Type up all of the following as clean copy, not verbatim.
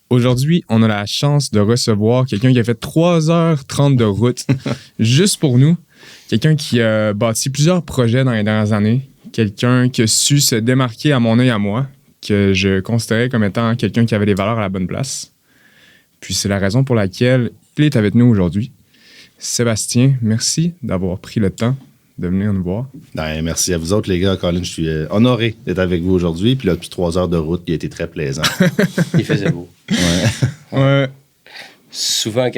Aujourd'hui, on a la chance de recevoir quelqu'un qui a fait 3h30 de route juste pour nous. Quelqu'un qui a bâti plusieurs projets dans les dernières années. Quelqu'un qui a su se démarquer à mon œil à moi, que je considérais comme étant quelqu'un qui avait les valeurs à la bonne place. Puis c'est la raison pour laquelle il est avec nous aujourd'hui. Sébastien, merci d'avoir pris le temps de venir nous voir. Ben, merci à vous autres, les gars. Colin, je suis honoré d'être avec vous aujourd'hui. Puis là, depuis 3 heures de route, qui a été très plaisant. Il faisait beau. Ouais. Souvent,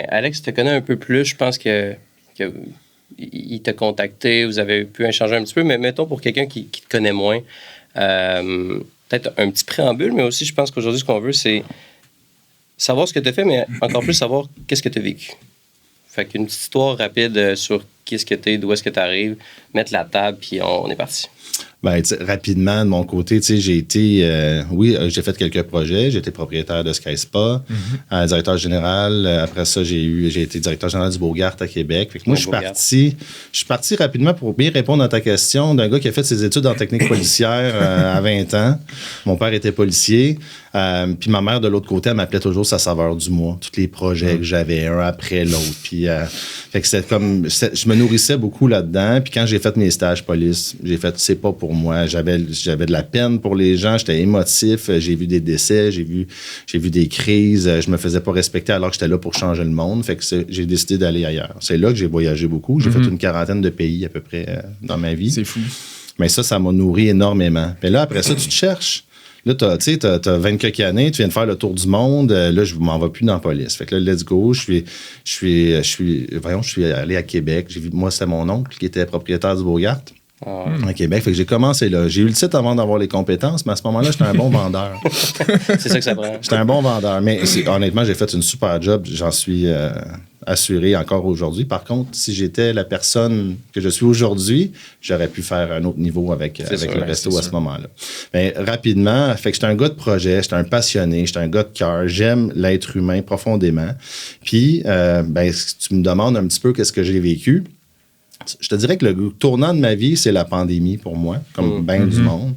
Alex te connaît un peu plus, je pense que il t'a contacté, vous avez pu échanger un petit peu, mais mettons pour quelqu'un qui te connaît moins, peut-être un petit préambule, mais aussi, je pense qu'aujourd'hui, ce qu'on veut, c'est savoir ce que tu as fait, mais encore plus savoir qu'est-ce que tu as vécu. Fait qu'une petite histoire rapide sur qui est-ce que tu es, d'où est-ce que tu arrives, mettre la table, puis on est parti. Ben, rapidement, de mon côté, j'ai été... j'ai fait quelques projets. J'ai été propriétaire de Sky Spa, directeur général. Après ça, j'ai été directeur général du Beaugard à Québec. Fait que moi, je suis parti rapidement pour bien répondre à ta question d'un gars qui a fait ses études en technique policière à 20 ans. Mon père était policier. Puis ma mère, de l'autre côté, elle m'appelait toujours sa saveur du mois. Tous les projets que j'avais, un après l'autre. Puis, fait que c'était comme... Je me nourrissais beaucoup là-dedans. Puis quand j'ai fait mes stages police, j'ai fait, c'est pas pour moi. J'avais de la peine pour les gens. J'étais émotif. J'ai vu des décès. J'ai vu des crises. Je me faisais pas respecter alors que j'étais là pour changer le monde. Fait que j'ai décidé d'aller ailleurs. C'est là que j'ai voyagé beaucoup. J'ai fait une quarantaine de pays à peu près dans ma vie. C'est fou. Mais ça m'a nourri énormément. Puis là, après ça, tu te cherches. Là, t'as 20 quelques années, tu viens de faire le tour du monde. Là, je m'en vais plus dans la police. Fait que là, let's go. Je suis allé à Québec. Moi, c'était mon oncle qui était propriétaire du Beaugard à Québec. Fait que j'ai commencé là. J'ai eu le titre avant d'avoir les compétences, mais à ce moment-là, j'étais un bon vendeur. C'est ça que ça prend. J'étais un bon vendeur. Mais honnêtement, j'ai fait une super job. J'en suis assuré encore aujourd'hui. Par contre, si j'étais la personne que je suis aujourd'hui, j'aurais pu faire un autre niveau avec le resto à ce moment-là. Mais rapidement, fait que j'étais un gars de projet, j'étais un passionné, j'étais un gars de cœur. J'aime l'être humain profondément. Puis, si tu me demandes un petit peu qu'est-ce que j'ai vécu, je te dirais que le tournant de ma vie, c'est la pandémie pour moi, comme bien du monde.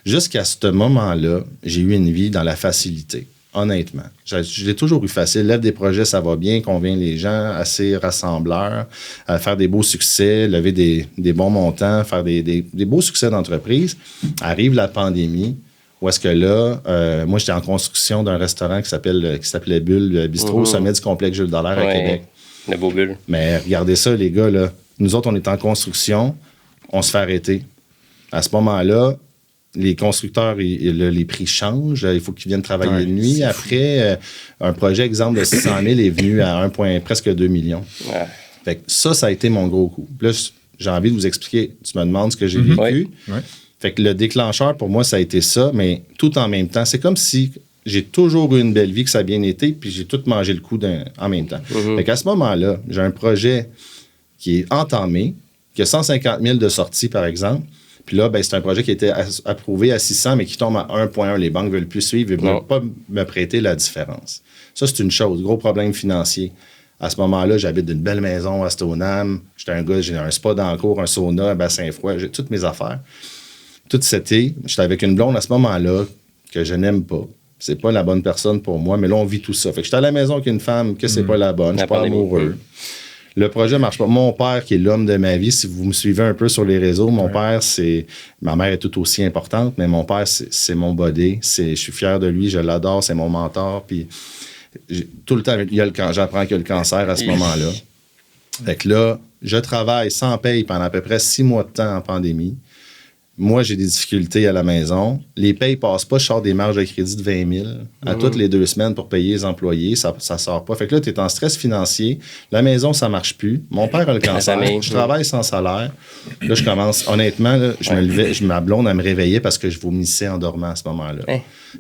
Jusqu'à ce moment-là, j'ai eu une vie dans la facilité. Honnêtement, j'ai toujours eu facile. Lève des projets, ça va bien, convainc les gens, assez rassembleur, faire des beaux succès, lever des bons montants, faire des beaux succès d'entreprise. Arrive la pandémie, où est-ce que là, moi, j'étais en construction d'un restaurant qui s'appelait Bulle Bistrot, au sommet du complexe Jules Dallaire à Québec. Le beau Bulle. Mais regardez ça, les gars, là. Nous autres, on est en construction, on se fait arrêter. À ce moment-là, les constructeurs, les prix changent. Il faut qu'ils viennent travailler de nuit. Après, un projet, exemple, de 600 000 est venu à presque 2 millions. Ouais. Fait que ça a été mon gros coup. Plus, j'ai envie de vous expliquer. Tu me demandes ce que j'ai vécu. Ouais. Fait que le déclencheur, pour moi, ça a été ça, mais tout en même temps. C'est comme si j'ai toujours eu une belle vie, que ça a bien été, puis j'ai tout mangé le coup en même temps. Fait qu'à ce moment-là, j'ai un projet qui est entamé, qui a 150 000 de sortie, par exemple. Puis là, c'est un projet qui a été approuvé à 600, mais qui tombe à 1,1. Les banques ne veulent plus suivre et ne veulent pas me prêter la différence. Ça, c'est une chose. Gros problème financier. À ce moment-là, j'habite d'une belle maison à Stoneham. J'étais un gars, j'ai un spa dans la cour, un sauna, un bassin froid. J'ai toutes mes affaires. Tout c'était. J'étais avec une blonde à ce moment-là que je n'aime pas. C'est pas la bonne personne pour moi, mais là, on vit tout ça. Fait que j'étais à la maison avec une femme que c'est pas la bonne. Je suis pas amoureux. Le projet marche pas. Mon père, qui est l'homme de ma vie, si vous me suivez un peu sur les réseaux, mon père, ma mère est tout aussi importante, mais mon père, c'est mon body. Je suis fier de lui, je l'adore, c'est mon mentor. Puis tout le temps, j'apprends qu'il y a le cancer à ce moment-là. Fait que là, je travaille sans paye pendant à peu près 6 mois de temps en pandémie. Moi, j'ai des difficultés à la maison. Les payes passent pas. Je sors des marges de crédit de 20 000 à toutes les 2 semaines pour payer les employés. Ça sort pas. Fait que là, tu es en stress financier. La maison, ça marche plus. Mon père a le cancer. Je travaille sans salaire. Là, je commence... Honnêtement, là, je me levais, ma blonde, elle me réveillait parce que je vomissais en dormant à ce moment-là.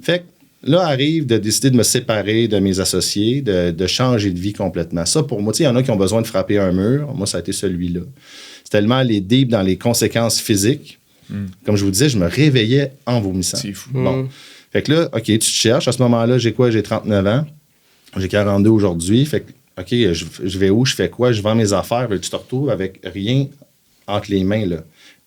Fait que là, arrive de décider de me séparer de mes associés, de changer de vie complètement. Ça, pour moi, il y en a qui ont besoin de frapper un mur. Moi, ça a été celui-là. C'est tellement les deep dans les conséquences physiques. Comme je vous disais, je me réveillais en vomissant. C'est fou. Bon. Fait que là, OK, tu te cherches. À ce moment-là, j'ai quoi? J'ai 39 ans. J'ai 42 aujourd'hui. Fait que, OK, je vais où? Je fais quoi? Je vends mes affaires. Tu te retrouves avec rien entre les mains, là.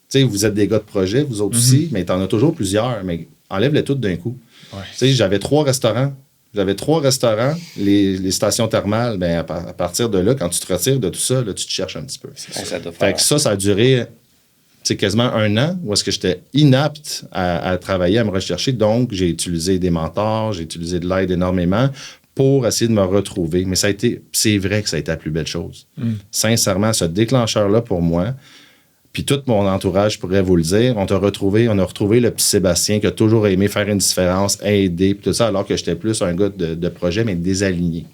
Tu sais, vous êtes des gars de projet, vous autres aussi, mais tu en as toujours plusieurs. Mais enlève-les toutes d'un coup. Ouais. Tu sais, j'avais 3 restaurants. J'avais 3 restaurants, les stations thermales. Ben, à partir de là, quand tu te retires de tout ça, là, tu te cherches un petit peu. Ça doit Fait que ça a duré quasiment 1 an où est-ce que j'étais inapte à travailler, à me rechercher. Donc, j'ai utilisé des mentors, j'ai utilisé de l'aide énormément pour essayer de me retrouver. Mais c'est vrai que ça a été la plus belle chose. Sincèrement, ce déclencheur-là pour moi, puis tout mon entourage pourrait vous le dire, on a retrouvé le petit Sébastien qui a toujours aimé faire une différence, aider, puis tout ça, alors que j'étais plus un gars de projet, mais désaligné.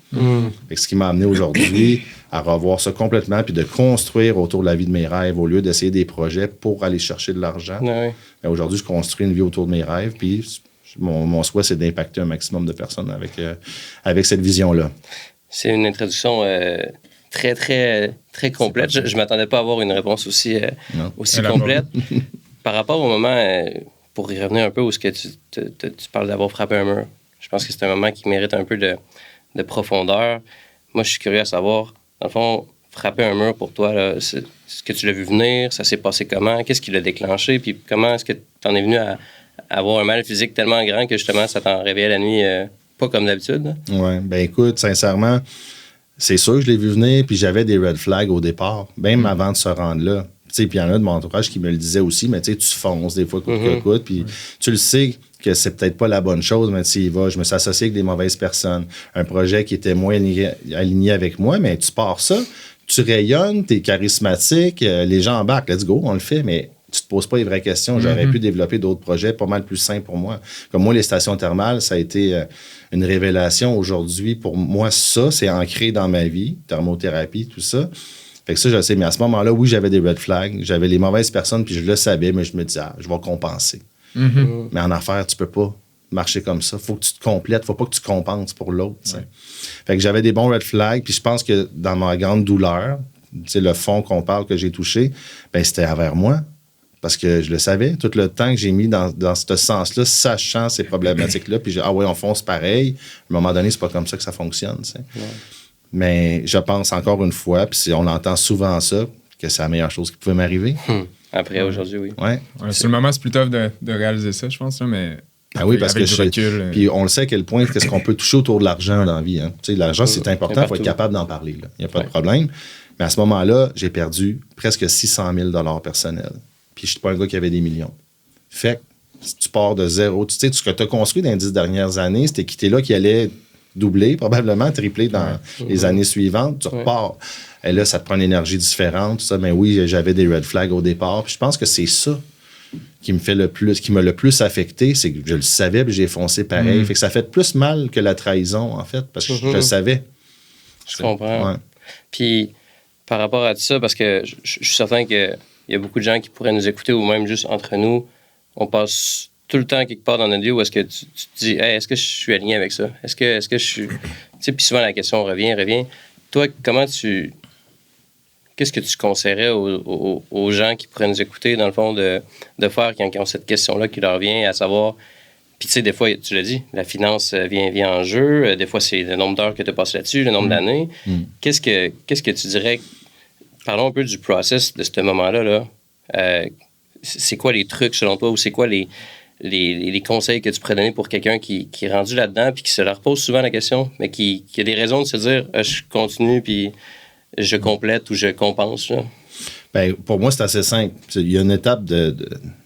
Fait que ce qui m'a amené aujourd'hui à revoir ça complètement, puis de construire autour de la vie de mes rêves, au lieu d'essayer des projets pour aller chercher de l'argent. Ouais. Mais aujourd'hui, je construis une vie autour de mes rêves, puis mon souhait, c'est d'impacter un maximum de personnes avec cette vision-là. C'est une introduction très, très, très complète. Je ne m'attendais pas à avoir une réponse aussi complète. Par rapport au moment, pour y revenir un peu, où ce que tu parles d'avoir frappé un mur, je pense que c'est un moment qui mérite un peu de profondeur. Moi, je suis curieux à savoir, dans le fond, frapper un mur pour toi, là, est-ce que tu l'as vu venir? Ça s'est passé comment? Qu'est-ce qui l'a déclenché? Puis comment est-ce que tu en es venu à avoir un mal physique tellement grand que justement, ça t'en réveillait la nuit, pas comme d'habitude? Oui, ben écoute, sincèrement, c'est sûr que je l'ai vu venir, puis j'avais des red flags au départ, même avant de se rendre là. Puis il y en a de mon entourage qui me le disait aussi, mais tu fonces des fois, coûte, puis tu le sais que c'est peut-être pas la bonne chose, mais tu y vas. Je me suis associé avec des mauvaises personnes. Un projet qui était moins aligné avec moi, mais tu pars ça, tu rayonnes, tu es charismatique, les gens embarquent, let's go, on le fait, mais tu te poses pas les vraies questions. J'aurais pu développer d'autres projets pas mal plus simples pour moi. Comme moi, les stations thermales, ça a été une révélation aujourd'hui. Pour moi, ça, c'est ancré dans ma vie, thermothérapie, tout ça. Fait que ça, je sais. Mais à ce moment-là, oui, j'avais des red flags. J'avais les mauvaises personnes, puis je le savais, mais je me disais, je vais compenser. Mais en affaires, tu peux pas marcher comme ça. Faut que tu te complètes. Faut pas que tu compenses pour l'autre. Ouais. Fait que j'avais des bons red flags, puis je pense que dans ma grande douleur, le fond qu'on parle que j'ai touché, ben c'était envers moi. Parce que je le savais, tout le temps que j'ai mis dans ce sens-là, sachant ces problématiques-là, puis on fonce pareil. À un moment donné, c'est pas comme ça que ça fonctionne. Ouais. Mais je pense encore une fois, puis on entend souvent ça, que c'est la meilleure chose qui pouvait m'arriver. Après, aujourd'hui, oui. Ouais. Sur le moment, c'est plus tough de réaliser ça, je pense, là, mais... Oui, parce que puis on le sait à quel point qu'est-ce qu'on peut toucher autour de l'argent dans la vie. Hein? L'argent, c'est important, il faut être capable d'en parler. Il n'y a pas de problème. Mais à ce moment-là, j'ai perdu presque 600 000 personnels. Puis je suis pas un gars qui avait des millions. Fait que si tu pars de zéro, tu sais, ce que tu as construit dans les 10 dernières années, cette équité-là qui allait doubler, probablement tripler dans les années suivantes, tu repars. Et là, ça te prend une énergie différente, tout ça. Mais oui, j'avais des red flags au départ. Puis je pense que c'est ça qui m'a le plus affecté, c'est que je le savais, puis j'ai foncé pareil. Fait que ça fait plus mal que la trahison, en fait, parce que je le savais. Je comprends. Ouais. Puis par rapport à tout ça, parce que je suis certain que il y a beaucoup de gens qui pourraient nous écouter, ou même juste entre nous, on passe tout le temps quelque part dans notre vie où est-ce que tu te dis, hey, est-ce que je suis aligné avec ça? Est-ce que je suis... Tu sais, puis souvent la question revient. Toi, qu'est-ce que tu conseillerais aux gens qui pourraient nous écouter, dans le fond, de faire quand ils ont cette question-là qui leur vient, à savoir... Puis tu sais, des fois, tu l'as dit, la finance vient en jeu. Des fois, c'est le nombre d'heures que tu passes là-dessus, le nombre d'années. Qu'est-ce que tu dirais... Parlons un peu du process de ce moment-là. Là. C'est quoi les trucs selon toi, ou c'est quoi les conseils que tu pourrais donner pour quelqu'un qui est rendu là-dedans puis qui se leur pose souvent la question, mais qui a des raisons de se dire je continue puis je complète ou je compense? Là. Bien, pour moi, c'est assez simple. Il y a une étape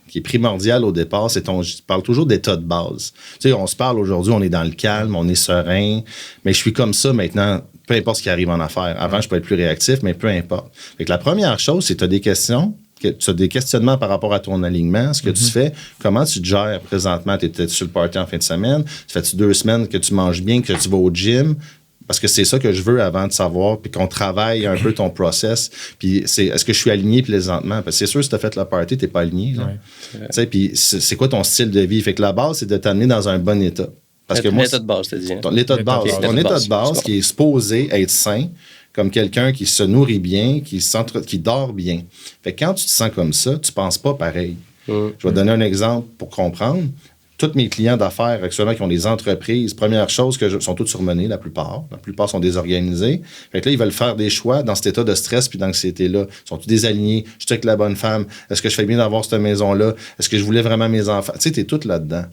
qui est primordiale au départ, je parle toujours d'état de base. Tu sais, on se parle aujourd'hui, on est dans le calme, on est serein, mais je suis comme ça maintenant. Peu importe ce qui arrive en affaires. Avant, je peux être plus réactif, mais peu importe. Fait que la première chose, c'est que tu as des questions, tu as des questionnements par rapport à ton alignement, ce que tu fais, comment tu te gères présentement. Tu étais sur le party en fin de semaine, ça fait 2 semaines que tu manges bien, que tu vas au gym, parce que c'est ça que je veux avant de savoir, puis qu'on travaille un peu ton process. Puis est-ce que je suis aligné présentement? Parce que c'est sûr, si tu as fait le party, tu n'es pas aligné. Puis c'est quoi ton style de vie? Fait que la base, c'est de t'amener dans un bon état. Parce que l'état de base, c'est-à-dire. L'état de base. Ton état de base qui est supposé être sain, comme quelqu'un qui se nourrit bien, qui dort bien. Fait que quand tu te sens comme ça, tu ne penses pas pareil. Je vais te donner un exemple pour comprendre. Tous mes clients d'affaires actuellement qui ont des entreprises, première chose, sont tous surmenés, la plupart. La plupart sont désorganisés. Fait que là, ils veulent faire des choix dans cet état de stress puis d'anxiété-là. Ils sont tous désalignés. Je suis avec la bonne femme. Est-ce que je fais bien d'avoir cette maison-là? Est-ce que je voulais vraiment mes enfants? Tu sais, tu es tout là-dedans.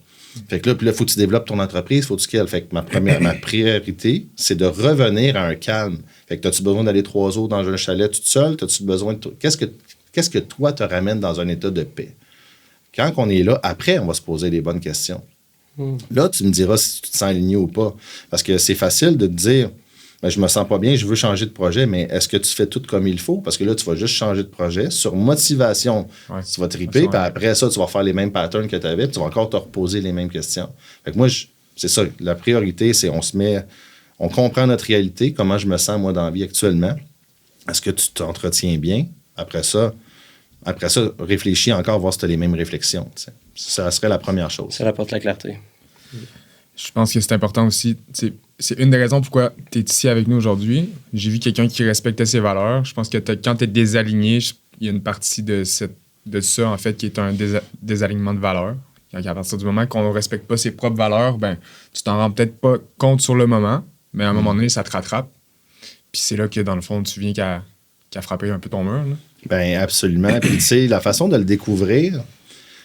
Fait que là, puis là, il faut que tu développes ton entreprise, faut que tu scales. Fait que ma priorité, c'est de revenir à un calme. Fait que as-tu besoin d'aller 3 jours dans un chalet toute seule? As-tu besoin de... Qu'est-ce que toi te ramène dans un état de paix? Quand on est là, après, on va se poser les bonnes questions. Là, tu me diras si tu te sens aligné ou pas. Parce que c'est facile de te dire, ben, je me sens pas bien, je veux changer de projet, mais est-ce que tu fais tout comme il faut? Parce que là, tu vas juste changer de projet. Sur motivation, tu vas triper, puis après ça, tu vas faire les mêmes patterns que tu avais, puis tu vas encore te reposer les mêmes questions. Fait que moi, c'est ça. La priorité, c'est on comprend notre réalité, comment je me sens, moi, dans la vie actuellement. Est-ce que tu t'entretiens bien? Après ça, réfléchis encore, voir si tu as les mêmes réflexions. T'sais. Ça serait la première chose. Ça apporte la clarté. Je pense que c'est important aussi. C'est une des raisons pourquoi tu es ici avec nous aujourd'hui. J'ai vu quelqu'un qui respectait ses valeurs. Je pense que quand tu es désaligné, il y a une partie de ça, en fait, qui est un désalignement de valeurs. À partir du moment qu'on ne respecte pas ses propres valeurs, ben, tu t'en rends peut-être pas compte sur le moment, mais à un moment donné, ça te rattrape. Puis c'est là que, dans le fond, tu viens qu'à frapper un peu ton mur. Là. Ben absolument. Puis tu sais, la façon de le découvrir,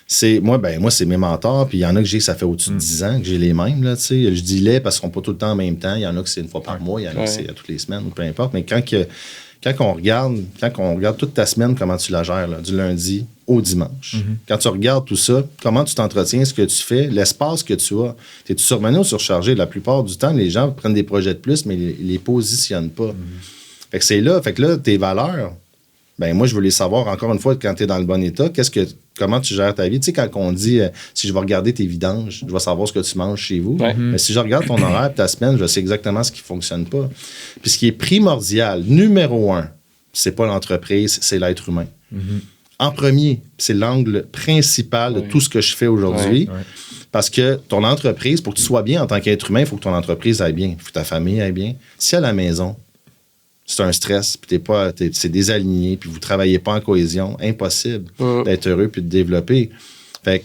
c'est moi, c'est mes mentors. Puis il y en a que j'ai, ça fait au-dessus de 10 ans que j'ai les mêmes. Là, tu sais. Je dis les parce qu'ils ne sont pas tout le temps en même temps. Il y en a que c'est une fois par mois, il y en a que c'est toutes les semaines, ou peu importe. Mais quand on regarde toute ta semaine, comment tu la gères, là, du lundi au dimanche. Quand tu regardes tout ça, comment tu t'entretiens, ce que tu fais, l'espace que tu as. Es-tu surmené ou surchargé? La plupart du temps, les gens prennent des projets de plus, mais ils les positionnent pas. Fait que c'est là. Fait que là, tes valeurs, ben moi, je veux les savoir, encore une fois, quand tu es dans le bon état, comment tu gères ta vie. Tu sais, quand on dit, si je vais regarder tes vidanges, je vais savoir ce que tu manges chez vous. Mais si je regarde ton horaire et ta semaine, je sais exactement ce qui ne fonctionne pas. Puis ce qui est primordial, numéro 1, c'est pas l'entreprise, c'est l'être humain. En premier, c'est l'angle principal de tout ce que je fais aujourd'hui. Parce que ton entreprise, pour que tu sois bien en tant qu'être humain, il faut que ton entreprise aille bien. Il faut que ta famille aille bien. Si à la maison, c'est un stress, puis c'est désaligné, puis vous ne travaillez pas en cohésion, impossible d'être heureux puis de développer. Fait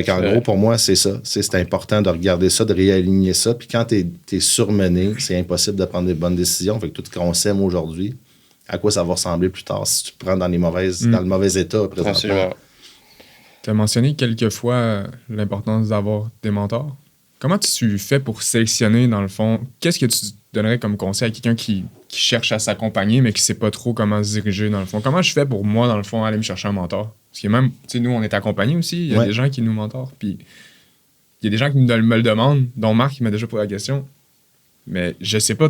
qu'en gros, pour moi, c'est ça. C'est important de regarder ça, de réaligner ça. Puis quand tu es surmené, c'est impossible de prendre des bonnes décisions. Fait que tout ce qu'on sème aujourd'hui, à quoi ça va ressembler plus tard si tu te prends dans le mauvais état présentement. Tu as mentionné quelques fois l'importance d'avoir des mentors. Comment tu fais pour sélectionner, dans le fond, qu'est-ce que tu donnerais comme conseil à quelqu'un qui cherche à s'accompagner, mais qui ne sait pas trop comment se diriger, dans le fond? Comment je fais pour, moi, dans le fond, aller me chercher un mentor? Parce que même, tu sais, nous, on est accompagnés aussi. Il y a des gens qui nous mentorent. Puis il y a des gens qui me le demandent, dont Marc, il m'a déjà posé la question. Mais je ne sais pas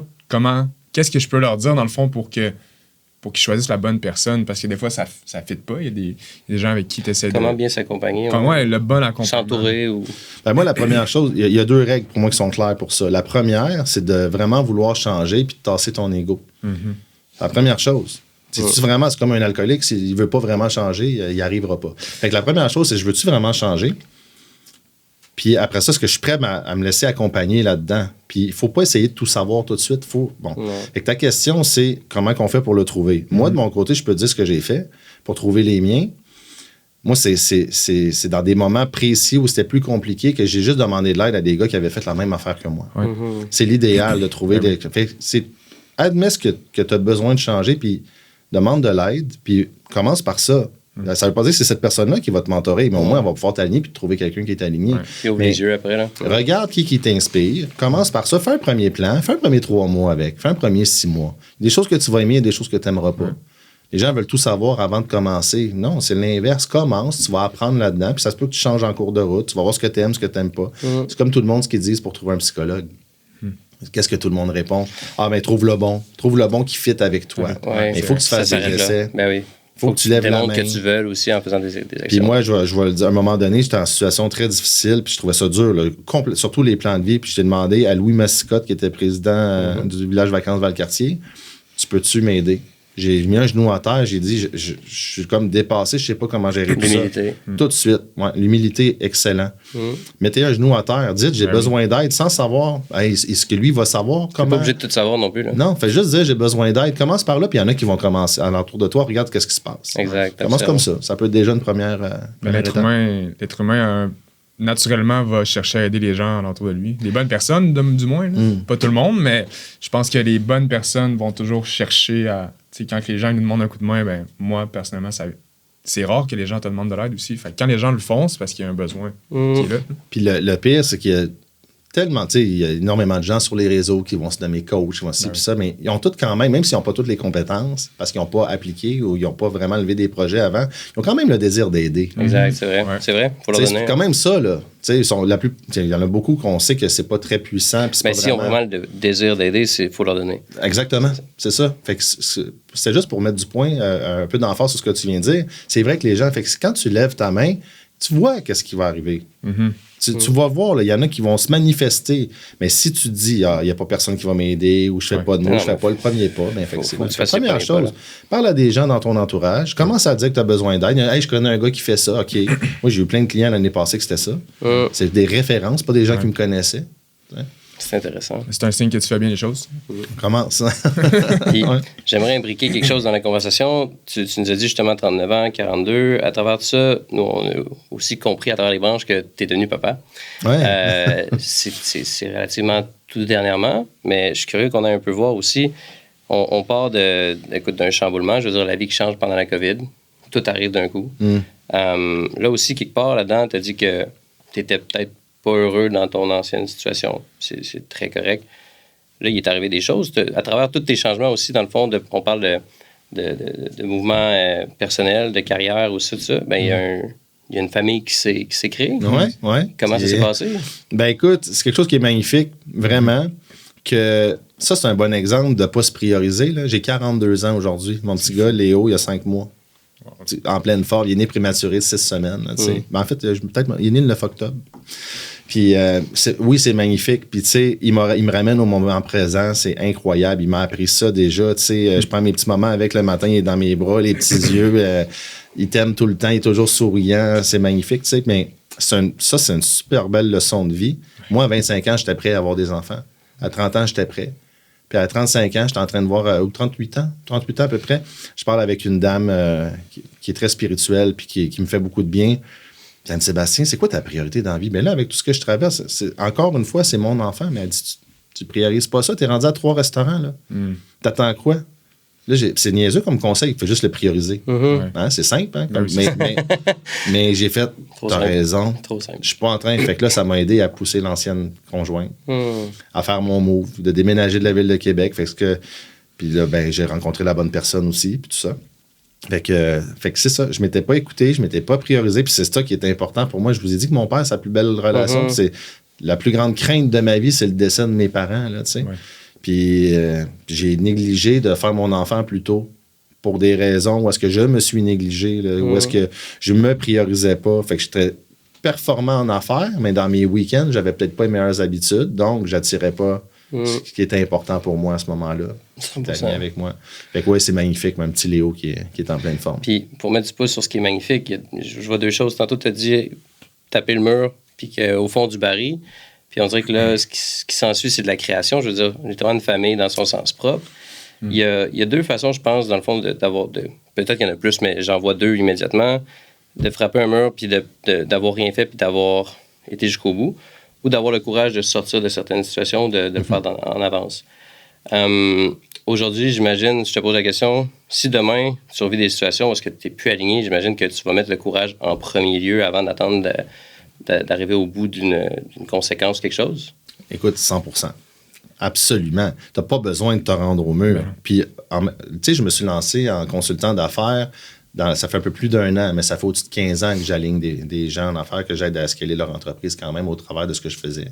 qu'est-ce que je peux leur dire, dans le fond, pour qu'ils choisissent la bonne personne, parce que des fois, ça ne fit pas. Il y a des gens avec qui tu essaies Comment bien s'accompagner? Le bon accompagnement. S'entourer ou... Ben moi, la première chose, il y a 2 règles pour moi qui sont claires pour ça. La première, c'est de vraiment vouloir changer puis de tasser ton ego. La première chose. C'est comme un alcoolique, s'il ne veut pas vraiment changer, il n'y arrivera pas. Fait que la première chose, c'est je veux-tu vraiment changer? Puis après ça, est-ce que je suis prêt à me laisser accompagner là-dedans? Puis il ne faut pas essayer de tout savoir tout de suite. Fait que ta question, c'est comment qu'on fait pour le trouver? Moi, de mon côté, je peux te dire ce que j'ai fait pour trouver les miens. Moi, c'est dans des moments précis où c'était plus compliqué que j'ai juste demandé de l'aide à des gars qui avaient fait la même affaire que moi. C'est l'idéal de trouver des... Admets que tu as besoin de changer, puis demande de l'aide, puis commence par ça. Ça veut pas dire que c'est cette personne-là qui va te mentorer, mais au moins, elle va pouvoir t'aligner puis trouver quelqu'un qui est aligné. Puis ouvre les yeux après. Là. Regarde qui t'inspire. Commence par ça. Fais un premier plan. Fais un premier 3 mois avec. Fais un premier 6 mois. Des choses que tu vas aimer et des choses que tu n'aimeras pas. Les gens veulent tout savoir avant de commencer. Non, c'est l'inverse. Commence, tu vas apprendre là-dedans, puis ça se peut que tu changes en cours de route. Tu vas voir ce que tu aimes, ce que tu n'aimes pas. C'est comme tout le monde ce qu'ils disent pour trouver un psychologue. Qu'est-ce que tout le monde répond? Ah, ben trouve le bon. Trouve le bon qui fit avec toi. Mais il faut que tu fasses des essais. Ben oui. Faut que tu lèves la main. Que tu veux aussi en faisant des actions. Puis moi, je vais le dire, à un moment donné, j'étais en situation très difficile, puis je trouvais ça dur, là, surtout les plans de vie. Puis je t'ai demandé à Louis Massicotte, qui était président du village Vacances Valcartier, tu peux-tu m'aider? J'ai mis un genou à terre, j'ai dit, je suis comme dépassé, je sais pas comment gérer tout ça. L'humilité. Tout de suite. Ouais, l'humilité, excellent. Mettez un genou à terre, dites, j'ai besoin d'aide, sans savoir, est-ce que lui va savoir comment... T'es pas obligé de tout savoir non plus. Là. Non, fais juste dire, j'ai besoin d'aide. Commence par là, puis il y en a qui vont commencer alentour de toi, regarde qu'est-ce qui se passe. Exact. Commence comme ça. Ça peut être déjà une première l'être humain naturellement va chercher à aider les gens alentour de lui. Les bonnes personnes, du moins. Pas tout le monde, mais je pense que les bonnes personnes vont toujours chercher à... Quand les gens nous demandent un coup de main, ben moi, personnellement, c'est rare que les gens te demandent de l'aide aussi. Fait que quand les gens le font, c'est parce qu'il y a un besoin qui est là. Puis le pire, c'est qu'il y a tellement, tu sais, il y a énormément de gens sur les réseaux qui vont se nommer coach, qui vont ci, puis ça, mais ils ont tous quand même s'ils n'ont pas toutes les compétences, parce qu'ils n'ont pas appliqué ou ils n'ont pas vraiment levé des projets avant, ils ont quand même le désir d'aider. Exact, c'est vrai. Ouais. C'est vrai, faut leur donner. C'est quand même ça, là. Tu sais, il y en a beaucoup qu'on sait que c'est pas très puissant. Puis c'est Mais pas s'ils ont vraiment... vraiment le désir d'aider, il faut leur donner. Exactement, c'est ça. Fait que c'est juste pour mettre du point, un peu d'emphase sur ce que tu viens de dire. C'est vrai que les gens, fait que quand tu lèves ta main, tu vois qu'est-ce qui va arriver. Tu vas voir, il y en a qui vont se manifester. Mais si tu dis, il n'y a pas personne qui va m'aider ou je fais pas de mots, je fais pas le premier pas, bien, c'est la première chose. Parle à des gens dans ton entourage. Commence à dire que tu as besoin d'aide. Hey, je connais un gars qui fait ça. OK. Moi, j'ai eu plein de clients l'année passée que c'était ça. C'est des références, pas des gens qui me connaissaient. Ouais. C'est intéressant. C'est un signe que tu fais bien les choses. Commence. Puis, j'aimerais imbriquer quelque chose dans la conversation. Tu nous as dit justement 39 ans, 42. À travers tout ça, nous, on a aussi compris à travers les branches que tu es devenu papa. Ouais. C'est relativement tout dernièrement, mais je suis curieux qu'on ait un peu voir aussi. On part d'un chamboulement, je veux dire, la vie qui change pendant la COVID. Tout arrive d'un coup. Là aussi, quelque part là-dedans, tu as dit que tu étais peut-être pas heureux dans ton ancienne situation. C'est très correct. Là, il est arrivé des choses. À travers tous tes changements aussi, dans le fond, on parle de mouvements personnels, de carrière aussi, tout ça. Ben, il y a une famille qui s'est créée. Oui. Comment ça s'est passé? Ben écoute, c'est quelque chose qui est magnifique, vraiment. Que ça, c'est un bon exemple de ne pas se prioriser. Là. J'ai 42 ans aujourd'hui. Mon petit gars, Léo, il a 5 mois. En pleine forme. Il est né prématuré de 6 semaines. Ben, en fait, il est né le 9 octobre. Puis, oui, c'est magnifique. Puis, tu sais, il me ramène au moment présent. C'est incroyable. Il m'a appris ça déjà. Tu sais, je prends mes petits moments avec le matin. Il est dans mes bras, les petits yeux. Il t'aime tout le temps. Il est toujours souriant. C'est magnifique, tu sais. Mais c'est une super belle leçon de vie. Moi, à 25 ans, j'étais prêt à avoir des enfants. À 30 ans, j'étais prêt. Puis à 35 ans, j'étais en train de voir, ou 38 ans à peu près, je parle avec une dame qui est très spirituelle puis qui me fait beaucoup de bien. Puis elle me dit, Sébastien, c'est quoi ta priorité dans la vie? Bien là, avec tout ce que je traverse, encore une fois, c'est mon enfant. Mais elle dit, tu priorises pas ça? T'es rendu à 3 restaurants, là. T'attends quoi? Là, c'est niaiseux comme conseil, il faut juste le prioriser. Hein, c'est simple, hein? Mais j'ai fait, t'as raison. Trop simple. Je suis pas en train. Fait que là, ça m'a aidé à pousser l'ancienne conjointe, à faire mon move, de déménager de la ville de Québec. Puis là, ben, j'ai rencontré la bonne personne aussi, puis tout ça. Fait que c'est ça. Je m'étais pas écouté, je m'étais pas priorisé, puis c'est ça qui est important pour moi. Je vous ai dit que mon père, sa plus belle relation, c'est la plus grande crainte de ma vie, c'est le décès de mes parents, là, tu sais. Puis j'ai négligé de faire mon enfant plus tôt pour des raisons où est-ce que je me suis négligé, là, où est-ce que je me priorisais pas. Fait que j'étais performant en affaires, mais dans mes week-ends, j'avais peut-être pas les meilleures habitudes, donc j'attirais pas ce qui était important pour moi à ce moment-là. C'était avec moi. Fait que ouais, c'est magnifique, mon petit Léo qui est en pleine forme. Puis pour mettre du pouce sur ce qui est magnifique, je vois deux choses. Tantôt, tu as dit taper le mur, puis qu'au fond du baril. Puis on dirait que là, ce qui s'ensuit, c'est de la création. Je veux dire, notamment une famille dans son sens propre. Il y a deux façons, je pense, dans le fond, d'avoir... Peut-être qu'il y en a plus, mais j'en vois deux immédiatement. De frapper un mur, puis d'avoir rien fait, puis d'avoir été jusqu'au bout. Ou d'avoir le courage de sortir de certaines situations, de le faire en avance. Aujourd'hui, j'imagine, je te pose la question, si demain, tu survis des situations où est-ce que tu n'es plus aligné, j'imagine que tu vas mettre le courage en premier lieu avant d'attendre d'arriver au bout d'une conséquence, quelque chose? Écoute, 100%. Absolument. Tu n'as pas besoin de te rendre au mur. Puis, tu sais, je me suis lancé en consultant d'affaires. Ça fait un peu plus d'1 an, mais ça fait au-dessus de 15 ans que j'aligne des gens en affaires, que j'aide à scaler leur entreprise quand même au travers de ce que je faisais.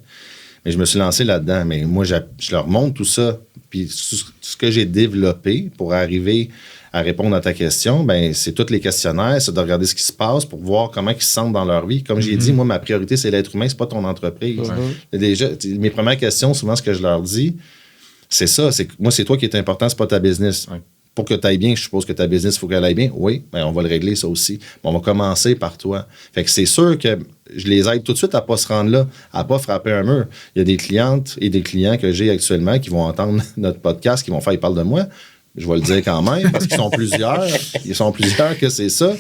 Mais je me suis lancé là-dedans. Mais moi, je leur montre tout ça. Puis, tout ce que j'ai développé pour arriver à répondre à ta question, ben c'est tous les questionnaires, c'est de regarder ce qui se passe pour voir comment ils se sentent dans leur vie. Comme j'ai dit, moi, ma priorité, c'est l'être humain, c'est pas ton entreprise. Déjà, mes premières questions, souvent, ce que je leur dis, c'est ça. Moi, c'est toi qui est important, c'est pas ta business. Pour que tu ailles bien, je suppose que ta business, il faut qu'elle aille bien. Oui, ben on va le régler, ça aussi. Mais on va commencer par toi. Fait que c'est sûr que je les aide tout de suite à pas se rendre là, à pas frapper un mur. Il y a des clientes et des clients que j'ai actuellement qui vont entendre notre podcast, qui vont faire « Ils parlent de moi ». Je vais le dire quand même, parce qu'ils sont plusieurs. Ils sont plusieurs que c'est ça.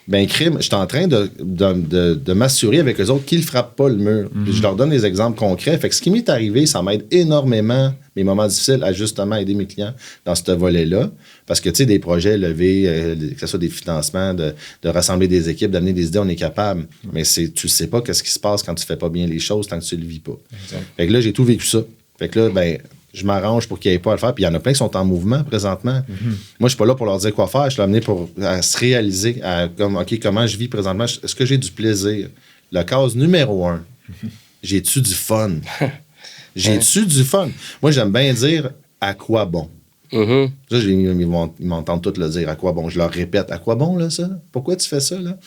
Ben, crime, je suis en train de m'assurer avec eux autres qu'ils ne frappent pas le mur. Puis je leur donne des exemples concrets. Fait que ce qui m'est arrivé, ça m'aide énormément, mes moments difficiles à justement aider mes clients dans ce volet-là. Parce que, tu sais, des projets levés, que ce soit des financements, de rassembler des équipes, d'amener des idées, on est capable. Mais tu sais pas qu'est-ce qui se passe quand tu fais pas bien les choses tant que tu le vis pas. Exact. Fait que là, j'ai tout vécu ça. Fait que là, ben, je m'arrange pour qu'il n'y ait pas à le faire. Puis il y en a plein qui sont en mouvement présentement. Moi, je suis pas là pour leur dire quoi faire. Je suis amené à se réaliser OK, comment je vis présentement. Est-ce que j'ai du plaisir? La case numéro 1, j'ai-tu du fun? J'ai-tu du fun? Moi, j'aime bien dire à quoi bon. Ça, ils m'entendent tous le dire. À quoi bon? Je leur répète. À quoi bon, là, ça? Pourquoi tu fais ça, là?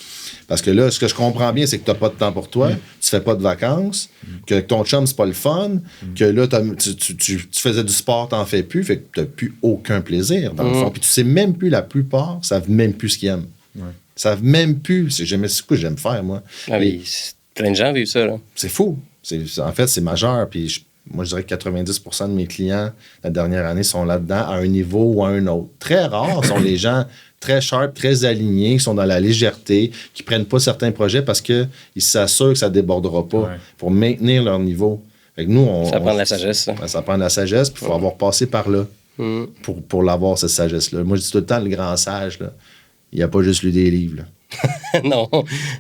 Parce que là, ce que je comprends bien, c'est que tu n'as pas de temps pour toi, tu fais pas de vacances, que ton chum, c'est pas le fun, que là, tu faisais du sport, t'en fais plus, fait que tu n'as plus aucun plaisir, dans le fond. Puis tu sais même plus, la plupart, savent même plus ce qu'ils aiment. Ils savent même plus. C'est quoi que j'aime faire, moi. Ah oui, plein de gens vivent ça, là. C'est fou. En fait, c'est majeur. Puis moi, je dirais que 90% de mes clients, la dernière année, sont là-dedans à un niveau ou à un autre. Très rares sont les gens très sharp, très alignés, qui sont dans la légèreté, qui ne prennent pas certains projets parce qu'ils s'assurent que ça ne débordera pas pour maintenir leur niveau. Fait que nous, ça prend de la sagesse, ça. Ça prend de la sagesse, puis il faut avoir passé par là pour l'avoir, cette sagesse-là. Moi, je dis tout le temps, le grand sage, là, il n'y a pas juste lu des livres. Là. Non,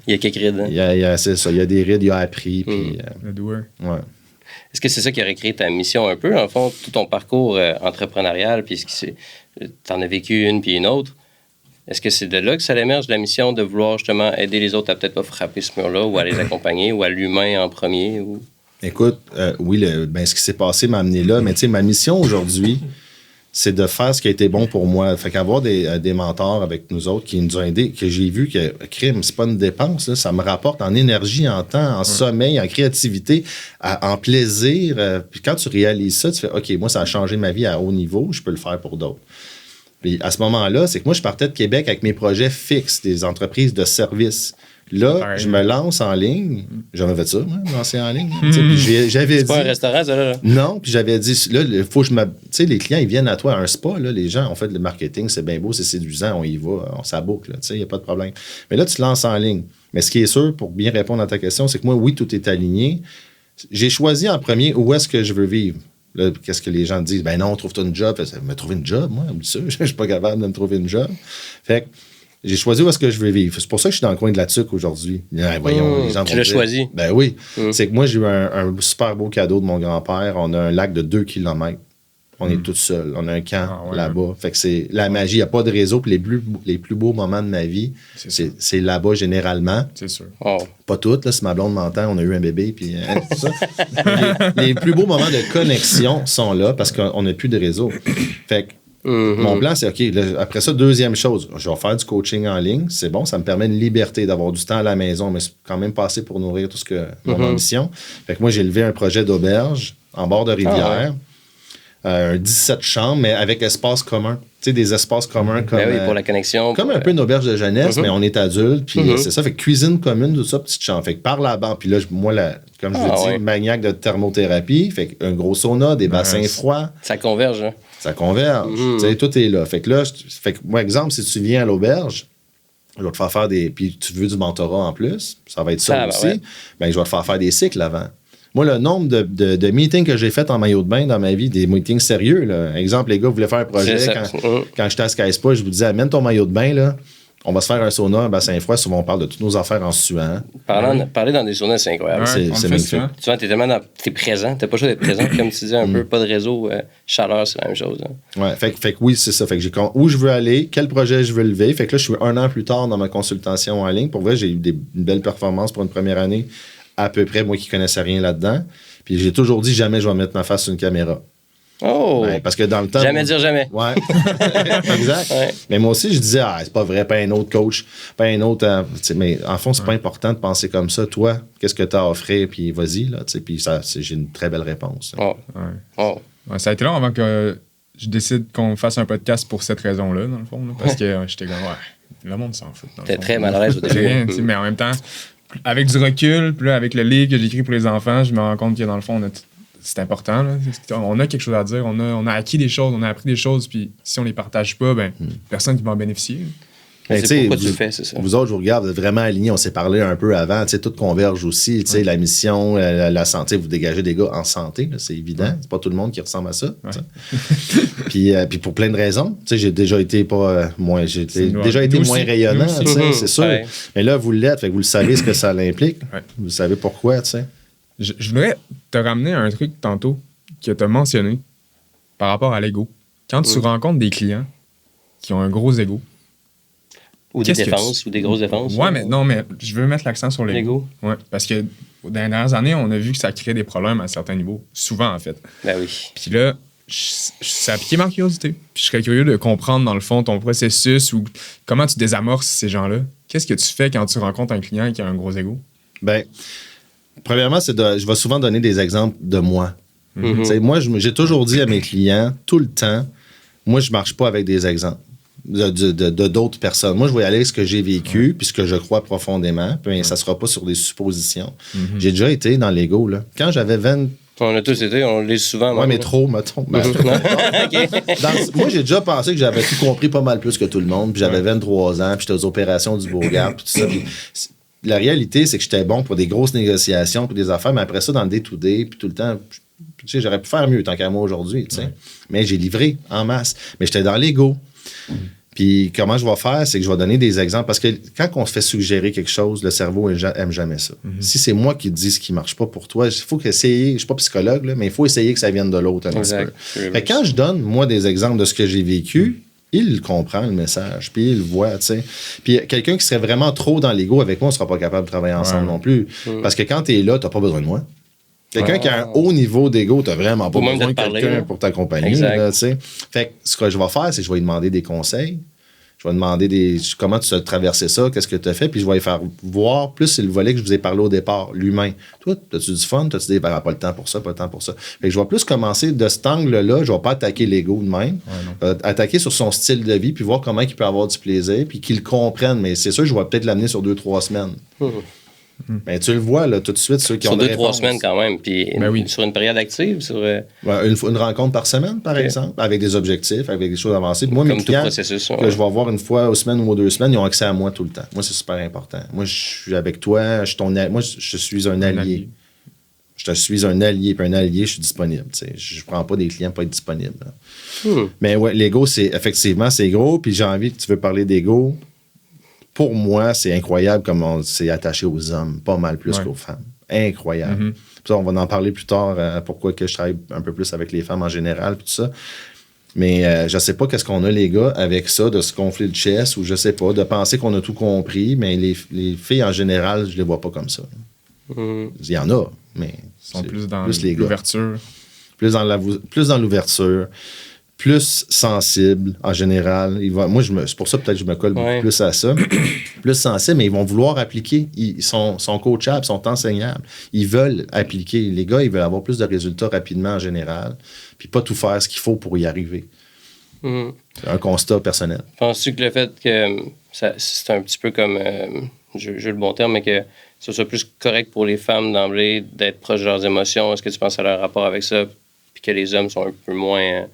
il y a quelques rides. Hein? C'est ça, il y a des rides, il a appris. Puis, le doer. Ouais. Est-ce que c'est ça qui aurait créé ta mission un peu, en fond, tout ton parcours entrepreneurial, puis t'en as vécu une puis une autre? Est-ce que c'est de là que ça émerge, la mission de vouloir justement aider les autres à peut-être pas frapper ce mur-là, ou à les accompagner, ou à l'humain en premier? Ou... Écoute, oui, ce qui s'est passé m'a amené là, mais tu sais, ma mission aujourd'hui, c'est de faire ce qui a été bon pour moi. Fait qu'avoir des mentors avec nous autres qui nous ont aidés, que j'ai vu que crime, c'est pas une dépense, là, ça me rapporte en énergie, en temps, en sommeil, en créativité, en plaisir. Puis quand tu réalises ça, tu fais OK, moi, ça a changé ma vie à haut niveau, je peux le faire pour d'autres. Puis à ce moment-là, c'est que moi, je partais de Québec avec mes projets fixes, des entreprises de services. Là, je me lance en ligne. J'avais fait ça, moi, me lancer en ligne. Puis j'avais dit. C'est pas un restaurant, ça, là? Non, puis j'avais dit, là, il faut que je me. Tu sais, les clients, ils viennent à toi à un spa, là. Les gens, en fait, le marketing, c'est bien beau, c'est séduisant, on y va, on s'aboucle, tu sais, il n'y a pas de problème. Mais là, tu te lances en ligne. Mais ce qui est sûr, pour bien répondre à ta question, c'est que moi, oui, tout est aligné. J'ai choisi en premier où est-ce que je veux vivre. Là, qu'est-ce que les gens disent? Ben non, trouve-toi une job. Me trouver une job, moi, ça, je suis pas capable de me trouver une job. Fait que j'ai choisi où est-ce que je veux vivre. C'est pour ça que je suis dans le coin de la tuque aujourd'hui. Voyons, les gens tu l'as choisi? Ben oui. C'est que moi, j'ai eu un super beau cadeau de mon grand-père. On a un lac de 2 km. On est tout seul. On a un camp là-bas. Fait que c'est la magie. Il n'y a pas de réseau. Puis les plus beaux moments de ma vie, c'est là-bas généralement. C'est sûr. Pas toutes. Là, si ma blonde m'entend, on a eu un bébé. Puis tout ça. les plus beaux moments de connexion sont là parce qu'on n'a plus de réseau. Fait que mon plan, c'est OK. Là, après ça, deuxième chose, je vais faire du coaching en ligne. C'est bon, ça me permet une liberté d'avoir du temps à la maison, mais c'est quand même pas assez pour nourrir tout ce que mon ambition. Fait que moi, j'ai levé un projet d'auberge en bord de rivière. Un 17 chambres, mais avec espace commun. Tu sais, des espaces communs comme. Ben oui, pour la connexion. Comme un peu une auberge de jeunesse, mais on est adulte. Puis c'est ça. Fait que cuisine commune, tout ça, petite chambre. Fait que par là-bas, puis là, moi, comme je vous dis, maniaque de thermothérapie. Fait qu'un gros sauna, des bassins froids. Ça converge, hein? Ça converge. Tu sais, tout est là. Fait que là, moi, exemple, si tu viens à l'auberge, je vais te faire puis tu veux du mentorat en plus, ça va être ça aussi. Ouais. Ben, je vais te faire des cycles avant. Moi, le nombre de meetings que j'ai fait en maillot de bain dans ma vie, des meetings sérieux, là. Exemple, les gars, vous voulez faire un projet. Quand j'étais à Skyspa, je vous disais, amène ton maillot de bain, là. On va se faire un sauna, un bassin froid. Souvent, on parle de toutes nos affaires en suant. Parler dans des saunas, c'est incroyable. C'est magnifique. Souvent, t'es présent. T'as pas le choix d'être présent. Comme tu disais, un peu, pas de réseau. Chaleur, c'est la même chose. Hein. Ouais, fait que oui, c'est ça. Fait que où je veux aller, quel projet je veux lever. Fait que là, je suis 1 an plus tard dans ma consultation en ligne. Pour vrai, j'ai eu une belle performance pour une première année. À peu près, moi qui connaissais rien là-dedans. Puis j'ai toujours dit, jamais je vais mettre ma face sur une caméra. Oh! Ouais, parce que dans le temps... Jamais dire jamais. Ouais, exact. Ouais. Mais moi aussi, je disais, c'est pas vrai, pas un autre coach, pas un autre... mais en fond, c'est pas important de penser comme ça. Toi, qu'est-ce que tu as à offrir? Puis vas-y, là. Puis j'ai une très belle réponse. Ouais, ça a été long avant que je décide qu'on fasse un podcast pour cette raison-là, dans le fond. Là, parce que j'étais comme, le monde s'en fout. T'es très mal à l'aise au début. Mais en même temps... Avec du recul, puis là, avec le livre que j'écris pour les enfants, je me rends compte que dans le fond, c'est important. Là. On a quelque chose à dire, on a acquis des choses, on a appris des choses, puis si on les partage pas, personne qui va en bénéficier. Mais, c'est pourquoi tu le fais, c'est ça. Vous autres, je vous regarde, vous êtes vraiment alignés. On s'est parlé un peu avant. Tout converge aussi. La mission, la santé, vous dégagez des gars en santé. Là, c'est évident. C'est pas tout le monde qui ressemble à ça. Puis pour plein de raisons. J'ai déjà été moins rayonnant, c'est sûr. Ouais. Mais là, vous l'êtes. Fait que vous le savez ce que ça l'implique. Ouais. Vous savez pourquoi. Je voudrais te ramener à un truc tantôt que tu as mentionné par rapport à l'ego. Quand tu rencontres des clients qui ont un gros ego, ou des défenses, ou des grosses défenses. Ouais, mais je veux mettre l'accent sur l'ego. Ouais, parce que dans les dernières années, on a vu que ça crée des problèmes à certains niveaux. Souvent, en fait. Ben oui. Puis là, ça a piqué ma curiosité. Puis je serais curieux de comprendre, dans le fond, ton processus ou comment tu désamorces ces gens-là. Qu'est-ce que tu fais quand tu rencontres un client qui a un gros ego? Ben, premièrement, je vais souvent donner des exemples de moi. Moi, j'ai toujours dit à mes clients, tout le temps, moi, je marche pas avec des exemples de d'autres personnes. Moi, je vais aller avec ce que j'ai vécu puis ce que je crois profondément. Puis ça sera pas sur des suppositions. J'ai déjà été dans l'ego, là. Quand j'avais 20... On a tous été, on l'est souvent. Oui, mais trop, mettons. Moi, j'ai déjà pensé que j'avais tout compris pas mal plus que tout le monde. Puis j'avais 23 ans, puis j'étais aux opérations du Beauregard, puis tout ça. Puis la réalité, c'est que j'étais bon pour des grosses négociations, puis des affaires, mais après ça, dans le day-to-day, puis tout le temps... j'aurais pu faire mieux tant qu'à moi aujourd'hui, Mais j'ai livré en masse. Mais j'étais dans l'ego. Puis comment je vais faire, c'est que je vais donner des exemples. Parce que quand on se fait suggérer quelque chose, le cerveau aime jamais ça. Si c'est moi qui dis ce qui marche pas pour toi, il faut essayer. Je suis pas psychologue, là, mais il faut essayer que ça vienne de l'autre un petit peu. Fait que quand je donne, moi, des exemples de ce que j'ai vécu, il comprend le message, puis il le voit, Puis quelqu'un qui serait vraiment trop dans l'ego avec moi, on sera pas capable de travailler ensemble non plus. Parce que quand tu es là, tu n'as pas besoin de moi. Quelqu'un qui a un haut niveau d'ego, tu n'as vraiment pas besoin de quelqu'un pour t'accompagner. Fait que ce que je vais faire, c'est que je vais lui demander des conseils. Je vais demander comment tu as traversé ça, qu'est-ce que tu as fait, puis je vais lui faire voir, plus c'est le volet que je vous ai parlé au départ, l'humain. Toi, as-tu du fun? T'as-tu des pas le temps pour ça, pas le temps pour ça? Fait que je vais plus commencer de cet angle-là, je vais pas attaquer l'ego de même, attaquer sur son style de vie, puis voir comment il peut avoir du plaisir, puis qu'il comprenne. Mais c'est sûr, je vais peut-être l'amener sur 2-3 semaines. Ben, tu le vois là, tout de suite, ceux qui sur ont 2-3 semaines quand même, puis sur une période active, sur une rencontre par semaine, par exemple, avec des objectifs, avec des choses avancées. Puis moi, mes clients que je vais avoir une fois aux semaines ou aux 2 semaines, ils ont accès à moi tout le temps. Moi, c'est super important. Moi, je suis avec toi, moi, je suis un allié. Je te suis un allié, puis un allié, je suis disponible. Je ne prends pas des clients pour être disponible. Mais ouais, l'ego, effectivement, c'est gros, puis j'ai envie que tu veux parler d'ego. Pour moi, c'est incroyable comme on s'est attaché aux hommes, pas mal plus qu'aux femmes. Incroyable. Ça, on va en parler plus tard, pourquoi que je travaille un peu plus avec les femmes en général, puis tout ça. Mais je sais pas qu'est-ce qu'on a, les gars, avec ça, de se gonfler le chest, ou je sais pas, de penser qu'on a tout compris, mais les filles, en général, je les vois pas comme ça. Il y en a, mais... Ils sont plus dans l'ouverture. Plus dans l'ouverture. Plus sensible en général. C'est pour ça peut-être que je me colle beaucoup plus à ça. Plus sensible, mais ils vont vouloir appliquer. Ils sont coachables, sont enseignables. Ils veulent appliquer. Les gars, ils veulent avoir plus de résultats rapidement en général, puis pas tout faire ce qu'il faut pour y arriver. C'est un constat personnel. Penses-tu que le fait que c'est un petit peu comme, j'ai le bon terme, mais que ce soit plus correct pour les femmes d'emblée d'être proches de leurs émotions, est-ce que tu penses à leur rapport avec ça, puis que les hommes sont un peu moins...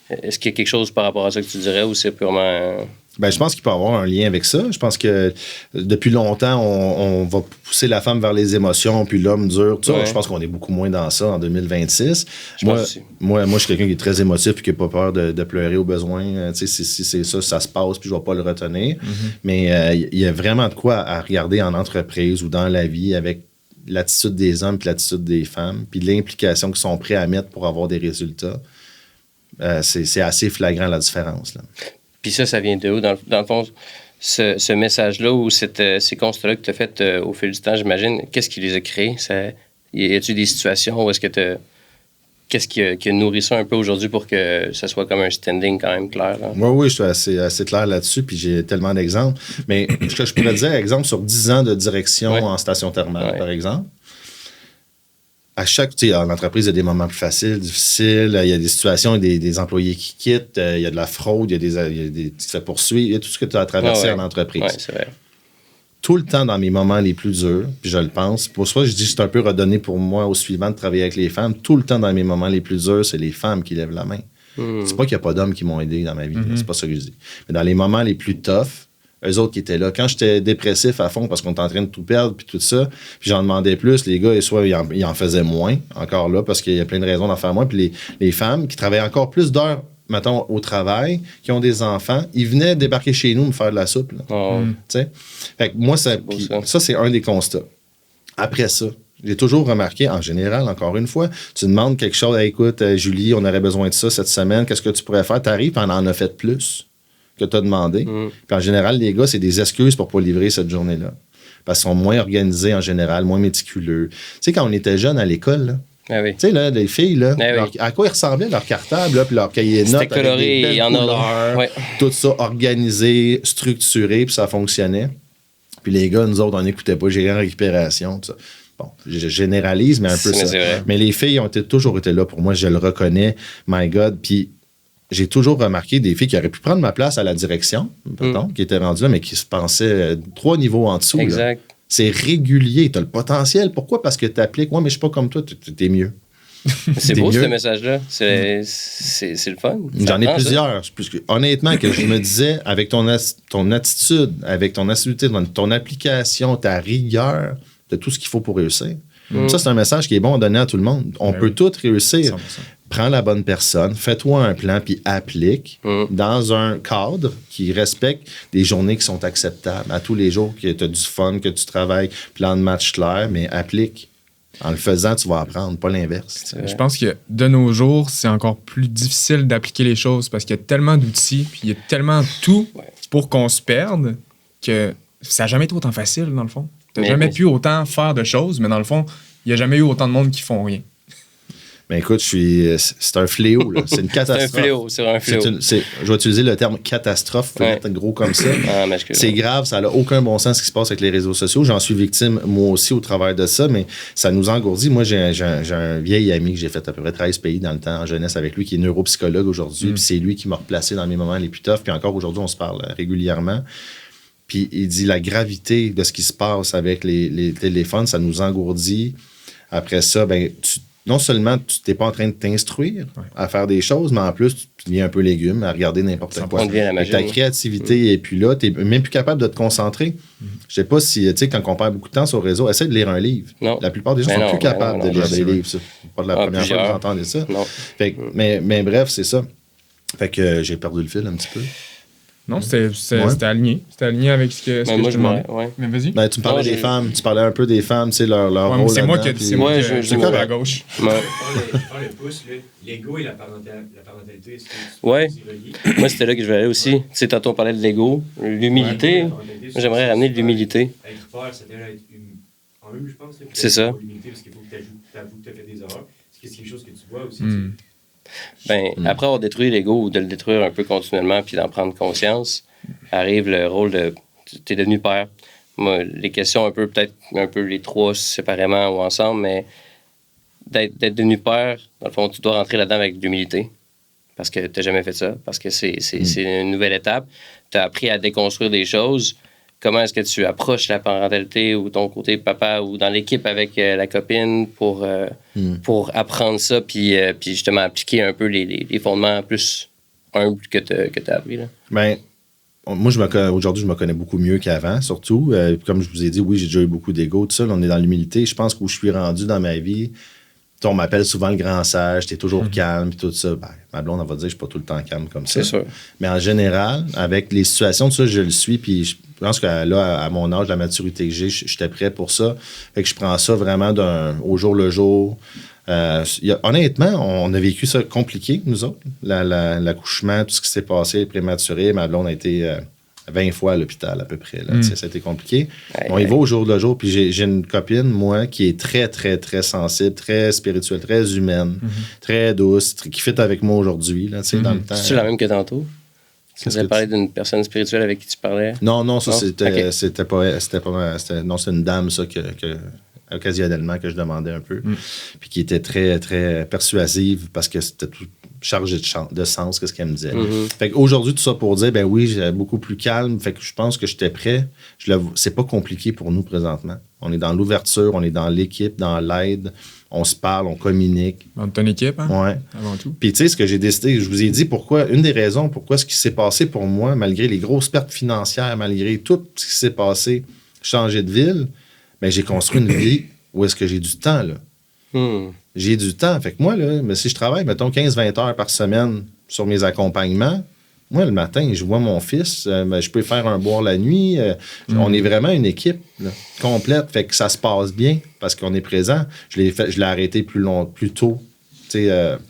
est-ce qu'il y a quelque chose par rapport à ça que tu dirais ou c'est purement... Ben, je pense qu'il peut y avoir un lien avec ça. Je pense que depuis longtemps, on va pousser la femme vers les émotions, puis l'homme dur. Tout ça. Je pense qu'on est beaucoup moins dans ça en 2026. Moi, je suis quelqu'un qui est très émotif et qui n'a pas peur de pleurer au besoin. Si c'est ça se passe, puis je ne vais pas le retenir. Mais il y a vraiment de quoi à regarder en entreprise ou dans la vie avec l'attitude des hommes puis l'attitude des femmes, puis l'implication qu'ils sont prêts à mettre pour avoir des résultats. C'est assez flagrant la différence. Là. Puis ça vient de où? Dans le fond, ce message-là ou ces constats-là que tu as fait au fil du temps, j'imagine, qu'est-ce qui les a créés? Y a-t-il des situations où est-ce que qu'est-ce qui a nourri ça un peu aujourd'hui pour que ça soit comme un standing quand même clair? Là? Oui, je suis assez clair là-dessus, puis j'ai tellement d'exemples. Mais ce que je pourrais dire, exemple, sur 10 ans de direction en station thermale, par exemple, à en entreprise, il y a des moments plus faciles, difficiles, il y a des situations, des employés qui quittent, il y a de la fraude, il y a des qui se fait poursuivre, il y a tout ce que tu as traversé en entreprise. Oui, c'est vrai. Tout le temps dans mes moments les plus durs, puis je le pense, pour ça, je dis que c'est un peu redonné pour moi au suivant de travailler avec les femmes. Tout le temps dans mes moments les plus durs, c'est les femmes qui lèvent la main. C'est pas qu'il n'y a pas d'hommes qui m'ont aidé dans ma vie. C'est pas ça que je dis. Mais dans les moments les plus tough, eux autres qui étaient là, quand j'étais dépressif à fond parce qu'on était en train de tout perdre puis tout ça, puis j'en demandais plus, les gars, soit ils en faisaient moins, encore là, parce qu'il y a plein de raisons d'en faire moins, puis les femmes qui travaillaient encore plus d'heures, mettons, au travail, qui ont des enfants, ils venaient débarquer chez nous me faire de la soupe. Tu sais? Fait que moi, ça, c'est un des constats. Après ça, j'ai toujours remarqué, en général, encore une fois, tu demandes quelque chose, hey, écoute, Julie, on aurait besoin de ça cette semaine, qu'est-ce que tu pourrais faire? Tu arrives, on en a fait plus que tu as demandé. Puis en général, les gars, c'est des excuses pour pas livrer cette journée-là. Parce qu'ils sont moins organisés en général, moins méticuleux. Tu sais, quand on était jeunes à l'école, là, ah oui. tu sais, là, les filles, là, à quoi ils ressemblaient leur cartable, là, puis leur cahier de notes. C'était coloré avec des belles couleurs, ouais. tout ça organisé, structuré, puis ça fonctionnait. Puis les gars, nous autres, on n'écoutait pas, j'ai en récupération, tout ça. Bon, je généralise, mais un peu ça. Mais les filles ont toujours été là pour moi, je le reconnais, my God. Puis j'ai toujours remarqué des filles qui auraient pu prendre ma place à la direction, qui étaient rendues là, mais qui se pensaient 3 niveaux en dessous. Exact. Là. C'est régulier, tu as le potentiel. Pourquoi? Parce que tu appliques. Ouais, mais je suis pas comme toi, t'es mieux. C'est beau, ce message-là. C'est le fun. J'en ai plusieurs. Honnêtement, que je me disais, avec ton attitude, avec ton assiduité, ton application, ta rigueur, de tout ce qu'il faut pour réussir. Ça, c'est un message qui est bon à donner à tout le monde. On peut tout réussir. 100%. Prends la bonne personne, fais-toi un plan, puis applique dans un cadre qui respecte des journées qui sont acceptables. À tous les jours, que tu as du fun, que tu travailles, plan de match clair, mais applique. En le faisant, tu vas apprendre, pas l'inverse. Je pense que de nos jours, c'est encore plus difficile d'appliquer les choses parce qu'il y a tellement d'outils, puis il y a tellement tout pour qu'on se perde que ça n'a jamais été autant facile, dans le fond. Tu n'as jamais pu autant faire de choses, mais dans le fond, il n'y a jamais eu autant de monde qui font rien. Ben écoute, c'est un fléau, là. C'est une catastrophe. C'est un fléau, c'est un fléau. Je vais utiliser le terme catastrophe, faut être gros comme ça. C'est grave, ça n'a aucun bon sens ce qui se passe avec les réseaux sociaux. J'en suis victime, moi aussi, au travers de ça, mais ça nous engourdit. Moi, j'ai un vieil ami que j'ai fait à peu près 13 pays dans le temps, en jeunesse avec lui, qui est neuropsychologue aujourd'hui, puis c'est lui qui m'a replacé dans mes moments les plus toughs, puis encore aujourd'hui, on se parle régulièrement. Puis il dit la gravité de ce qui se passe avec les téléphones, ça nous engourdit. Après ça, ben non seulement tu n'es pas en train de t'instruire à faire des choses, mais en plus, tu deviens un peu légume à regarder n'importe quoi. On devient la magie, ta créativité n'est plus là. Tu n'es même plus capable de te concentrer. Je sais pas si, tu sais, quand on perd beaucoup de temps sur le réseau, essaie de lire un livre. Non. La plupart des gens sont plus capables de lire des livres. C'est pas de la première fois que j'entendais ça. Fait que, mais bref, c'est ça. Fait que j'ai perdu le fil un petit peu. Non, c'était aligné. C'était aligné avec ce que je demandais. Mais vas-y. Ben, tu me parlais des femmes. Tu parlais un peu des femmes, tu sais, leur rôle. C'est moi qui ai coupé à gauche. Je parle le pouce, l'ego et la parentalité. Oui. Moi, c'était là que je voulais aller aussi. Tu sais, tantôt, on parlait de l'ego, l'humilité. Moi, j'aimerais ramener de l'humilité. Être peur, ça devrait être en eux, je pense. C'est ça. L'humilité, parce qu'il faut que tu avoues que tu as fait des erreurs. C'est quelque chose que tu vois aussi. Après avoir détruit l'ego ou de le détruire un peu continuellement puis d'en prendre conscience, arrive le rôle de... Tu es devenu père. Moi, les questions peut-être un peu les trois séparément ou ensemble, mais d'être devenu père, dans le fond, tu dois rentrer là-dedans avec de l'humilité parce que tu n'as jamais fait ça, parce que c'est une nouvelle étape. Tu as appris à déconstruire des choses. Comment est-ce que tu approches la parentalité ou ton côté papa ou dans l'équipe avec la copine pour apprendre ça puis justement appliquer un peu les fondements plus humbles que tu as appris? Là? Bien, moi, aujourd'hui, je me connais beaucoup mieux qu'avant, surtout. Comme je vous ai dit, oui, j'ai déjà eu beaucoup d'ego, tout ça. Là, on est dans l'humilité. Je pense que où je suis rendu dans ma vie, on m'appelle souvent le grand sage, t'es toujours calme, puis tout ça. Ben, ma blonde, elle va dire que je suis pas tout le temps calme comme ça. C'est sûr. Mais en général, avec les situations, tout ça, je le suis, puis je pense que là, à mon âge, la maturité que j'ai, j'étais prêt pour ça. Fait que je prends ça vraiment au jour le jour. Honnêtement, on a vécu ça compliqué, nous autres. L'accouchement, tout ce qui s'est passé, prématuré, ma blonde a été 20 fois à l'hôpital à peu près. Là. Ça a été compliqué. On y va au jour le jour. Puis j'ai une copine, moi, qui est très, très, très sensible, très spirituelle, très humaine, très douce, qui fit avec moi aujourd'hui. Là, dans le temps. C'est-tu la même que tantôt? Tu nous as parlé d'une personne spirituelle avec qui tu parlais? Non, ça, c'était pas... Non, c'est une dame, ça, que occasionnellement, que je demandais un peu. Puis qui était très, très persuasive parce que c'était tout... chargé de sens, qu'est-ce qu'elle me disait. Fait qu'aujourd'hui, tout ça pour dire, ben oui, j'ai beaucoup plus calme. Fait que je pense que j'étais prêt. C'est pas compliqué pour nous présentement. On est dans l'ouverture, on est dans l'équipe, dans l'aide. On se parle, on communique. Dans ton équipe, hein? Ouais. Avant tout. Puis tu sais, ce que j'ai décidé, je vous ai dit pourquoi, une des raisons pourquoi ce qui s'est passé pour moi, malgré les grosses pertes financières, malgré tout ce qui s'est passé, changer de ville, ben j'ai construit une vie où est-ce que j'ai du temps, là. J'ai du temps. Fait que moi, là, mais si je travaille, mettons, 15-20 heures par semaine sur mes accompagnements, moi, le matin, je vois mon fils, je peux faire un boire la nuit. On est vraiment une équipe là, complète. Fait que ça se passe bien parce qu'on est présent. Je l'ai arrêté plus tôt.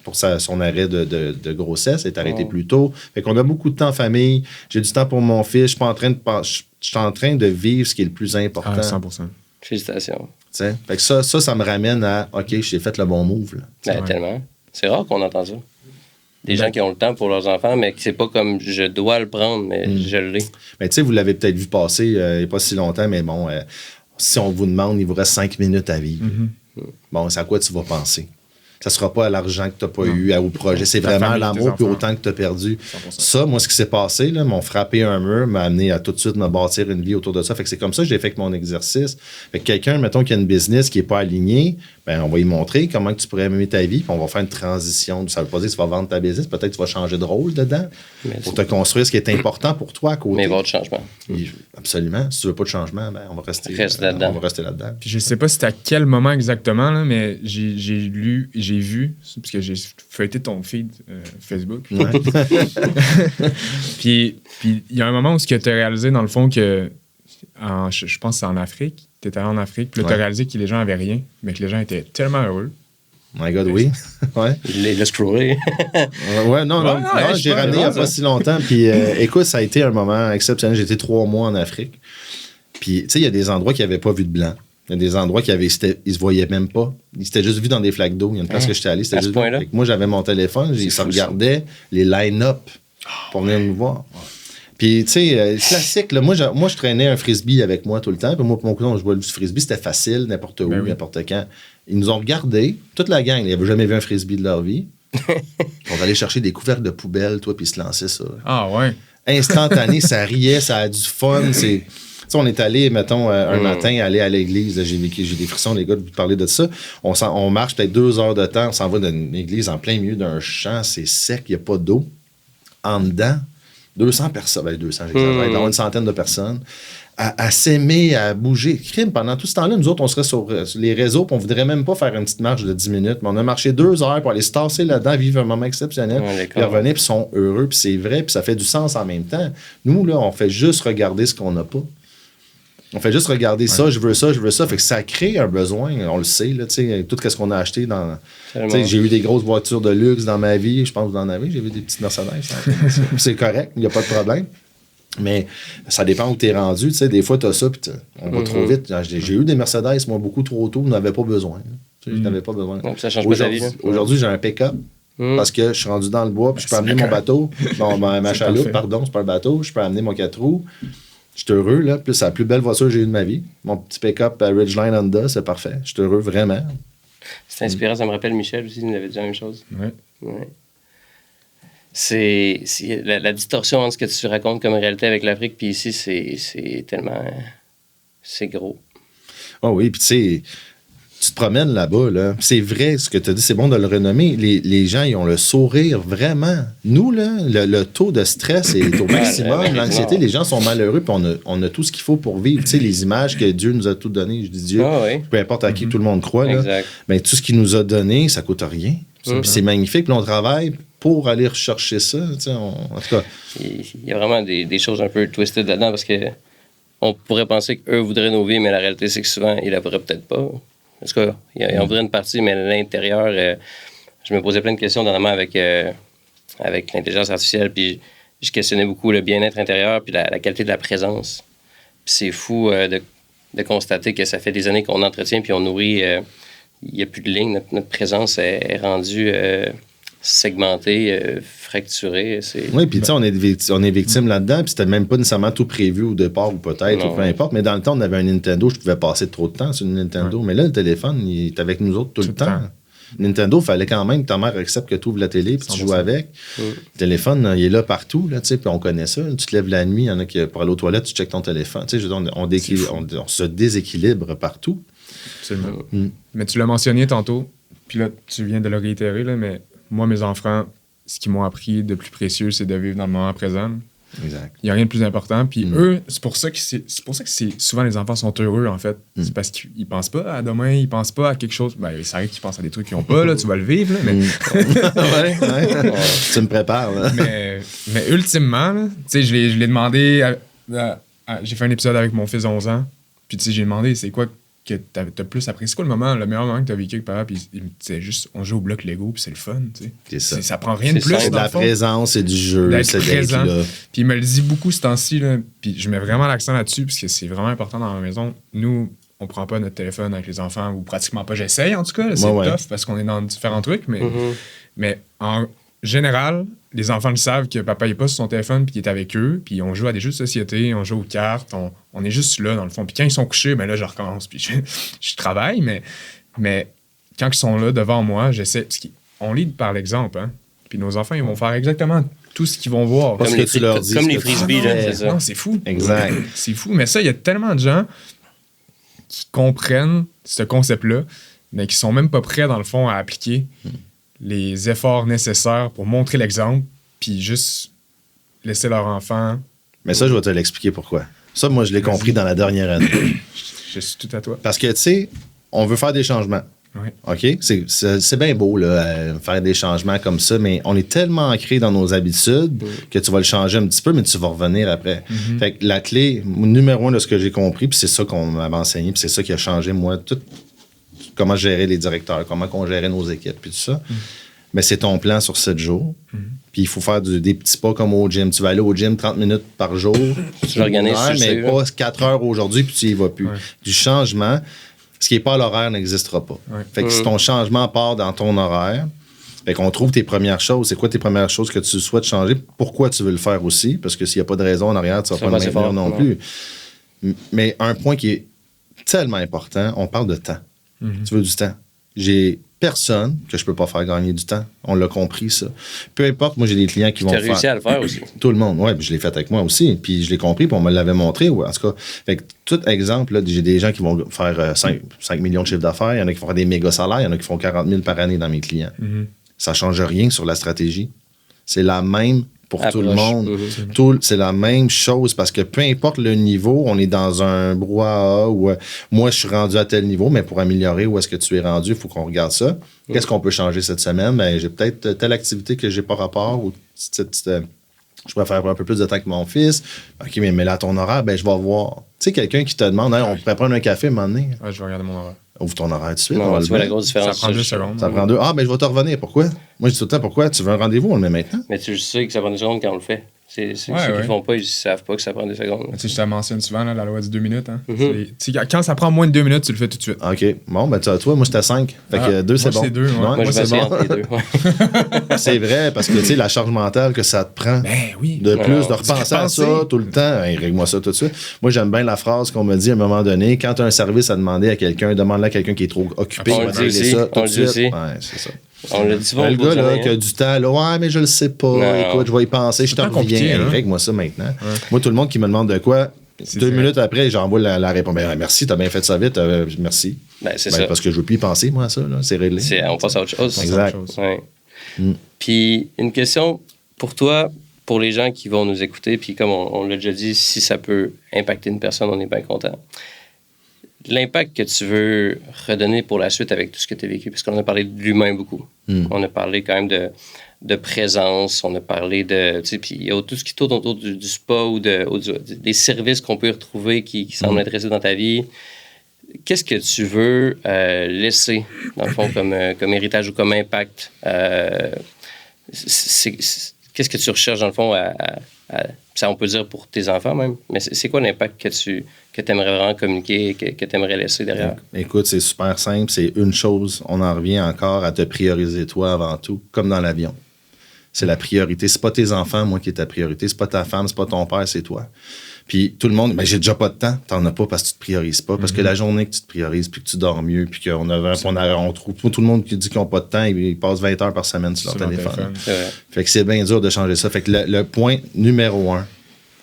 Pour son arrêt de grossesse, elle est arrêté plus tôt. Fait qu'on a beaucoup de temps en famille. J'ai du temps pour mon fils. Je suis en train de vivre ce qui est le plus important. Ah, 100%. Félicitations. Fait que ça me ramène à OK, j'ai fait le bon move. Là. Tellement. C'est rare qu'on entend ça. Des gens qui ont le temps pour leurs enfants, mais que c'est pas comme je dois le prendre, mais je l'ai. Mais tu sais, vous l'avez peut-être vu passer il n'y a pas si longtemps, mais bon, si on vous demande, il vous reste 5 minutes à vivre. Bon, c'est à quoi tu vas penser? Ça ne sera pas à l'argent que tu n'as pas eu, au projet. C'est vraiment à l'amour puis au temps que tu as perdu. 100%. Ça, moi, ce qui s'est passé, là, m'ont frappé un mur, m'a amené à tout de suite me bâtir une vie autour de ça. Fait que c'est comme ça que j'ai fait mon exercice. Fait que quelqu'un, mettons, qui a une business qui n'est pas alignée, ben, on va lui montrer comment que tu pourrais aimer ta vie, puis on va faire une transition. Ça ne veut pas dire que tu vas vendre ta business. Peut-être que tu vas changer de rôle dedans pour te construire ce qui est important pour toi à côté. Mais il va y avoir du changement. Absolument. Si tu ne veux pas de changement, ben, on va rester là-dedans. Puis je ne sais pas c'était à quel moment exactement, là, mais j'ai vu, parce que j'ai feuilleté ton feed Facebook. Ouais. Puis il y a un moment où tu as réalisé, dans le fond, que je pense que c'est en Afrique. Tu étais allé en Afrique, puis là, tu as réalisé que les gens n'avaient rien, mais que les gens étaient tellement heureux. My God, oui. Ouais. Il l'a scrollé. Non, j'ai ramené il n'y a pas si longtemps. Puis écoute, ça a été un moment exceptionnel. J'ai été 3 mois en Afrique. Puis, tu sais, il y a des endroits qui n'avaient pas vu de blanc. Il y a des endroits ils se voyaient même pas. Ils s'étaient juste vus dans des flaques d'eau. Il y a une place que j'étais allé. C'était juste moi, j'avais mon téléphone. Ça regardait les line-up pour venir nous voir. Puis, tu sais, classique. Là, moi, je traînais un frisbee avec moi tout le temps. Puis moi, pour mon cousin, on jouait du frisbee. C'était facile, n'importe où, n'importe quand. Ils nous ont regardés, toute la gang. Ils n'avaient jamais vu un frisbee de leur vie. On allait chercher des couvercles de poubelle, toi, puis ils se lançaient ça. Ah ouais. Instantané, ça riait, ça a du fun. Tu sais, on est allé, mettons, un matin, aller à l'église. J'ai des frissons, les gars, de vous parler de ça. On marche peut-être 2 heures de temps. On s'en va dans une église en plein milieu d'un champ. C'est sec, il n'y a pas d'eau. En dedans, 200 personnes. Ben, 200, j'exagère. Dans une centaine de personnes. À s'aimer, à bouger. Crime, pendant tout ce temps-là, nous autres, on serait sur les réseaux, puis on voudrait même pas faire une petite marche de 10 minutes. Mais on a marché 2 heures pour aller se tasser là-dedans, vivre un moment exceptionnel. Puis revenir, puis ils sont heureux, puis c'est vrai, puis ça fait du sens en même temps. Nous, là, on fait juste regarder ce qu'on n'a pas. On fait juste regarder ça, je veux ça, je veux ça. Fait que ça crée un besoin, on le sait, là, tout ce qu'on a acheté dans. J'ai eu des grosses voitures de luxe dans ma vie, je pense que vous en avez, j'ai vu des petites Mercedes. C'est correct, il n'y a pas de problème. Mais ça dépend où tu es rendu. Des fois, tu as ça, puis on va trop vite. J'ai eu des Mercedes, moi, beaucoup trop tôt, je n'avais pas besoin. Je n'avais pas besoin. Donc, ça change pas ta vie. Aujourd'hui, j'ai un pick-up parce que je suis rendu dans le bois, puis je peux amener mon bateau, ma chaloupe, pardon, c'est pas un bateau, je peux amener mon 4 roues. Je suis heureux, là. Puis c'est la plus belle voiture que j'ai eue de ma vie. Mon petit pick-up à Ridgeline Honda, c'est parfait. Je suis heureux, vraiment. C'est inspirant, ça me rappelle Michel aussi, il nous avait dit la même chose. Ouais. C'est la distorsion entre ce que tu racontes comme réalité avec l'Afrique, puis ici, c'est tellement. C'est gros. Oh oui, puis tu sais, tu te promènes là-bas, là. C'est vrai ce que tu as dit, c'est bon de le renommer. Les gens, ils ont le sourire, vraiment. Nous, là, le taux de stress est au maximum. L'anxiété, les gens sont malheureux, puis on a tout ce qu'il faut pour vivre. Tu sais, les images que Dieu nous a tout données, je dis Dieu, peu importe à qui tout le monde croit, là, ben, tout ce qu'il nous a donné, ça coûte rien. Puis c'est magnifique, puis on travaille pour aller rechercher ça. En tout cas. Il y a vraiment des choses un peu twisted là-dedans, parce que on pourrait penser qu'eux voudraient nos vies, mais la réalité, c'est que souvent, ils la voudraient peut-être pas. En tout cas, il en voudrait une partie, mais à l'intérieur, je me posais plein de questions, notamment avec l'intelligence artificielle, puis je questionnais beaucoup le bien-être intérieur, puis la qualité de la présence. Puis c'est fou de constater que ça fait des années qu'on entretient, puis on nourrit, il n'y a plus de ligne, notre présence est rendue segmentée, fracturée. Oui, puis tu sais, on est victime là-dedans, puis c'était même pas nécessairement tout prévu au départ, ou peut-être, ou peu importe, mais dans le temps, on avait un Nintendo, je pouvais passer trop de temps sur une Nintendo, mais là, le téléphone, il est avec nous autres tout le temps. Nintendo, il fallait quand même que ta mère accepte que tu ouvres la télé puis tu joues avec. Le téléphone, il est là partout, là, puis on connaît ça. Tu te lèves la nuit, il y en a qui, pour aller aux toilettes, tu checkes ton téléphone. Je veux dire, on se déséquilibre partout. Absolument. Mais tu l'as mentionné tantôt, puis là, tu viens de le réitérer, là, mais moi, mes enfants, ce qu'ils m'ont appris de plus précieux, c'est de vivre dans le moment présent. Exact. Il n'y a rien de plus important. Puis eux, c'est pour ça que souvent les enfants sont heureux, en fait. C'est parce qu'ils pensent pas à demain, ils pensent pas à quelque chose. Ben, ça arrive qu'ils pensent à des trucs qu'ils n'ont pas, là, tu vas le vivre, là, mais... ouais. Tu me prépares, là. mais ultimement, là, tu sais, je l'ai demandé... j'ai fait un épisode avec mon fils de 11 ans, puis tu sais, j'ai demandé, c'est quoi que t'as plus apprécié? C'est quoi le meilleur moment que t'as vécu avec papa? Puis il me disait juste, on joue au bloc Lego, puis c'est le fun, tu sais. C'est ça. Ça prend rien de plus, C'est de la présence, c'est du jeu, d'être c'est d'être là. Puis il me le dit beaucoup ce temps-ci, là, puis je mets vraiment l'accent là-dessus, parce que c'est vraiment important dans la maison. Nous, on prend pas notre téléphone avec les enfants, ou pratiquement pas. J'essaye, en tout cas. C'est tough, parce qu'on est dans différents trucs, mais en général, les enfants le savent que papa n'est pas sur son téléphone puis qu'il est avec eux, puis on joue à des jeux de société, on joue aux cartes, on est juste là, dans le fond. Puis quand ils sont couchés, ben là, je recommence, puis je travaille, mais quand ils sont là devant moi, j'essaie... Parce qu'on lit par l'exemple, hein. Puis nos enfants, ils vont faire exactement tout ce qu'ils vont voir. Parce que tu leur dis. Comme les frisbees, là, c'est ça. Non, c'est fou. Exact. C'est fou. Mais ça, il y a tellement de gens qui comprennent ce concept-là, mais qui sont même pas prêts, dans le fond, à appliquer les efforts nécessaires pour montrer l'exemple, puis juste laisser leur enfant... Mais ça, je vais te l'expliquer pourquoi. Ça, moi, je l'ai compris dans la dernière année. Je suis tout à toi. Parce que, tu sais, on veut faire des changements. Oui. OK? C'est bien beau, là, faire des changements comme ça, mais on est tellement ancré dans nos habitudes que tu vas le changer un petit peu, mais tu vas revenir après. Fait que la clé numéro 1 de ce que j'ai compris, puis c'est ça qu'on m'avait enseigné, puis c'est ça qui a changé, moi, tout comment gérer les directeurs, comment on gérait nos équipes, puis tout ça. Mais c'est ton plan sur 7 jours. Puis il faut faire des petits pas comme au gym. Tu vas aller au gym 30 minutes par jour. Tu l'organises, mais pas 4 heures aujourd'hui, puis tu y vas plus. Ouais. Du changement, ce qui n'est pas à l'horaire n'existera pas. Ouais. Fait que si ton changement part dans ton horaire, fait qu'on trouve tes premières choses. C'est quoi tes premières choses que tu souhaites changer? Pourquoi tu veux le faire aussi? Parce que s'il n'y a pas de raison en arrière, tu ne vas pas le maintenir non plus. Mais un point qui est tellement important, on parle de temps. Tu veux du temps. J'ai personne que je peux pas faire gagner du temps. On l'a compris, ça. Peu importe, moi, j'ai des clients qui vont faire. Tu as réussi à le faire aussi. Tout le monde, oui. Je l'ai fait avec moi aussi. Puis je l'ai compris, puis on me l'avait montré. En tout cas, fait que, tout exemple, là, j'ai des gens qui vont faire 5 millions de chiffre d'affaires. Il y en a qui font des méga salaires. Il y en a qui font 40 000 par année dans mes clients. Ça change rien sur la stratégie. C'est la même pour tout le monde. C'est la même chose parce que peu importe le niveau, on est dans un brouhaha où moi, je suis rendu à tel niveau, mais pour améliorer où est-ce que tu es rendu, il faut qu'on regarde ça. Qu'est-ce qu'on peut changer cette semaine? Ben, j'ai peut-être telle activité que j'ai pas rapport ou je pourrais faire un peu plus de temps avec mon fils. OK, mais là, ton horaire, ben, je vais voir. Tu sais, quelqu'un qui te demande, hey, on pourrait prendre un café un moment donné. Ouais, je vais regarder mon horaire. Ouvre ton horaire tout de suite. Non, tu vois la grosse différence. Ça prend 2 secondes. Ça prend 2. Ah, ben, je vais te revenir. Pourquoi? Moi, je dis tout le temps, pourquoi? Tu veux un rendez-vous? On le met maintenant. Mais tu sais que ça prend 2 secondes quand on le fait. C'est ceux qui ne font pas, ils ne savent pas que ça prend 2 secondes. Tu sais, je te mentionne souvent là, la loi du 2 minutes. Hein. Quand ça prend moins de 2 minutes, tu le fais tout de suite. OK. Bon, ben, toi, moi, j'étais à 5. Fait que 2, c'est bon. C'est 2. Moi, je vais essayer entre les deux. C'est vrai, parce que, tu sais, la charge mentale que ça te prend. Ben oui. De plus, de repenser à ça tout le temps. Hey, règle-moi ça tout de suite. Moi, j'aime bien la phrase qu'on me dit à un moment donné. Quand tu as un service à demander à quelqu'un, demande-le à quelqu'un qui est trop occupé. On le dit aussi. Ça tout On de le dit suite. aussi. Ouais, c'est ça. On l'a dit souvent. Le gars là, qui a du temps, là, ouais, mais je le sais pas. Non. Écoute, je vais y penser, je te reviens. Hein? Règle-moi ça maintenant. Ouais. Moi, tout le monde qui me demande de quoi, 2 minutes après, j'envoie la réponse. Ben, merci, t'as bien fait ça vite. Merci. Ben, c'est ça. Parce que je veux plus y penser, moi, à ça. Là. C'est réglé. On passe à autre chose. Exact. Ouais. Puis, une question pour toi, pour les gens qui vont nous écouter, puis comme on l'a déjà dit, si ça peut impacter une personne, on est bien content. L'impact que tu veux redonner pour la suite avec tout ce que tu as vécu, parce qu'on a parlé de l'humain beaucoup. On a parlé quand même de présence, on a parlé de... Tu sais, puis il y a tout ce qui tourne autour du spa ou des services qu'on peut retrouver qui semblent intéresser dans ta vie. Qu'est-ce que tu veux laisser, dans le fond, comme héritage ou comme impact? Qu'est-ce que tu recherches, dans le fond, ça, on peut dire pour tes enfants même, mais c'est quoi l'impact que tu aimerais vraiment communiquer, que tu aimerais laisser derrière? Écoute, c'est super simple. C'est une chose. On en revient encore à te prioriser toi avant tout, comme dans l'avion. C'est la priorité. C'est pas tes enfants, moi, qui est ta priorité. C'est pas ta femme, c'est pas ton père, c'est toi. Puis tout le monde, ben, j'ai déjà pas de temps. T'en as pas parce que tu te priorises pas. Parce que la journée que tu te priorises, puis que tu dors mieux, puis on trouve tout le monde qui dit qu'ils n'ont pas de temps, ils passent 20 heures par semaine sur leur téléphone. Fait que c'est bien dur de changer ça. Fait que le point numéro 1,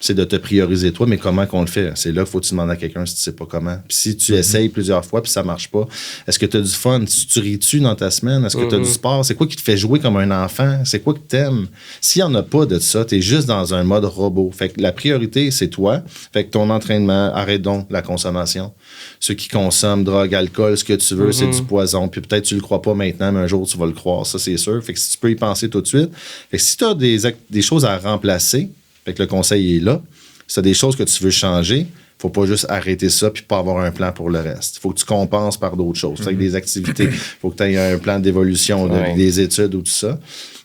c'est de te prioriser toi, mais comment qu'on le fait? C'est là qu'il faut que tu demandes à quelqu'un si tu sais pas comment. Puis si tu essayes plusieurs fois puis ça marche pas, est-ce que tu as du fun? Tu ris-tu dans ta semaine? Est-ce que tu as du sport? C'est quoi qui te fait jouer comme un enfant? C'est quoi que t'aimes? S'il y en a pas de ça, tu es juste dans un mode robot. Fait que la priorité, c'est toi. Fait que ton entraînement, arrête donc la consommation. Ceux qui consomment drogue, alcool, ce que tu veux, c'est du poison. Puis peut-être tu le crois pas maintenant, mais un jour tu vas le croire. Ça, c'est sûr. Fait que si tu peux y penser tout de suite. Fait que si tu as des choses à remplacer, fait que le conseil est là. Si tu as des choses que tu veux changer, faut pas juste arrêter ça puis pas avoir un plan pour le reste. Faut que tu compenses par d'autres choses. Fait que des activités, faut que tu aies un plan d'évolution, des études ou tout ça.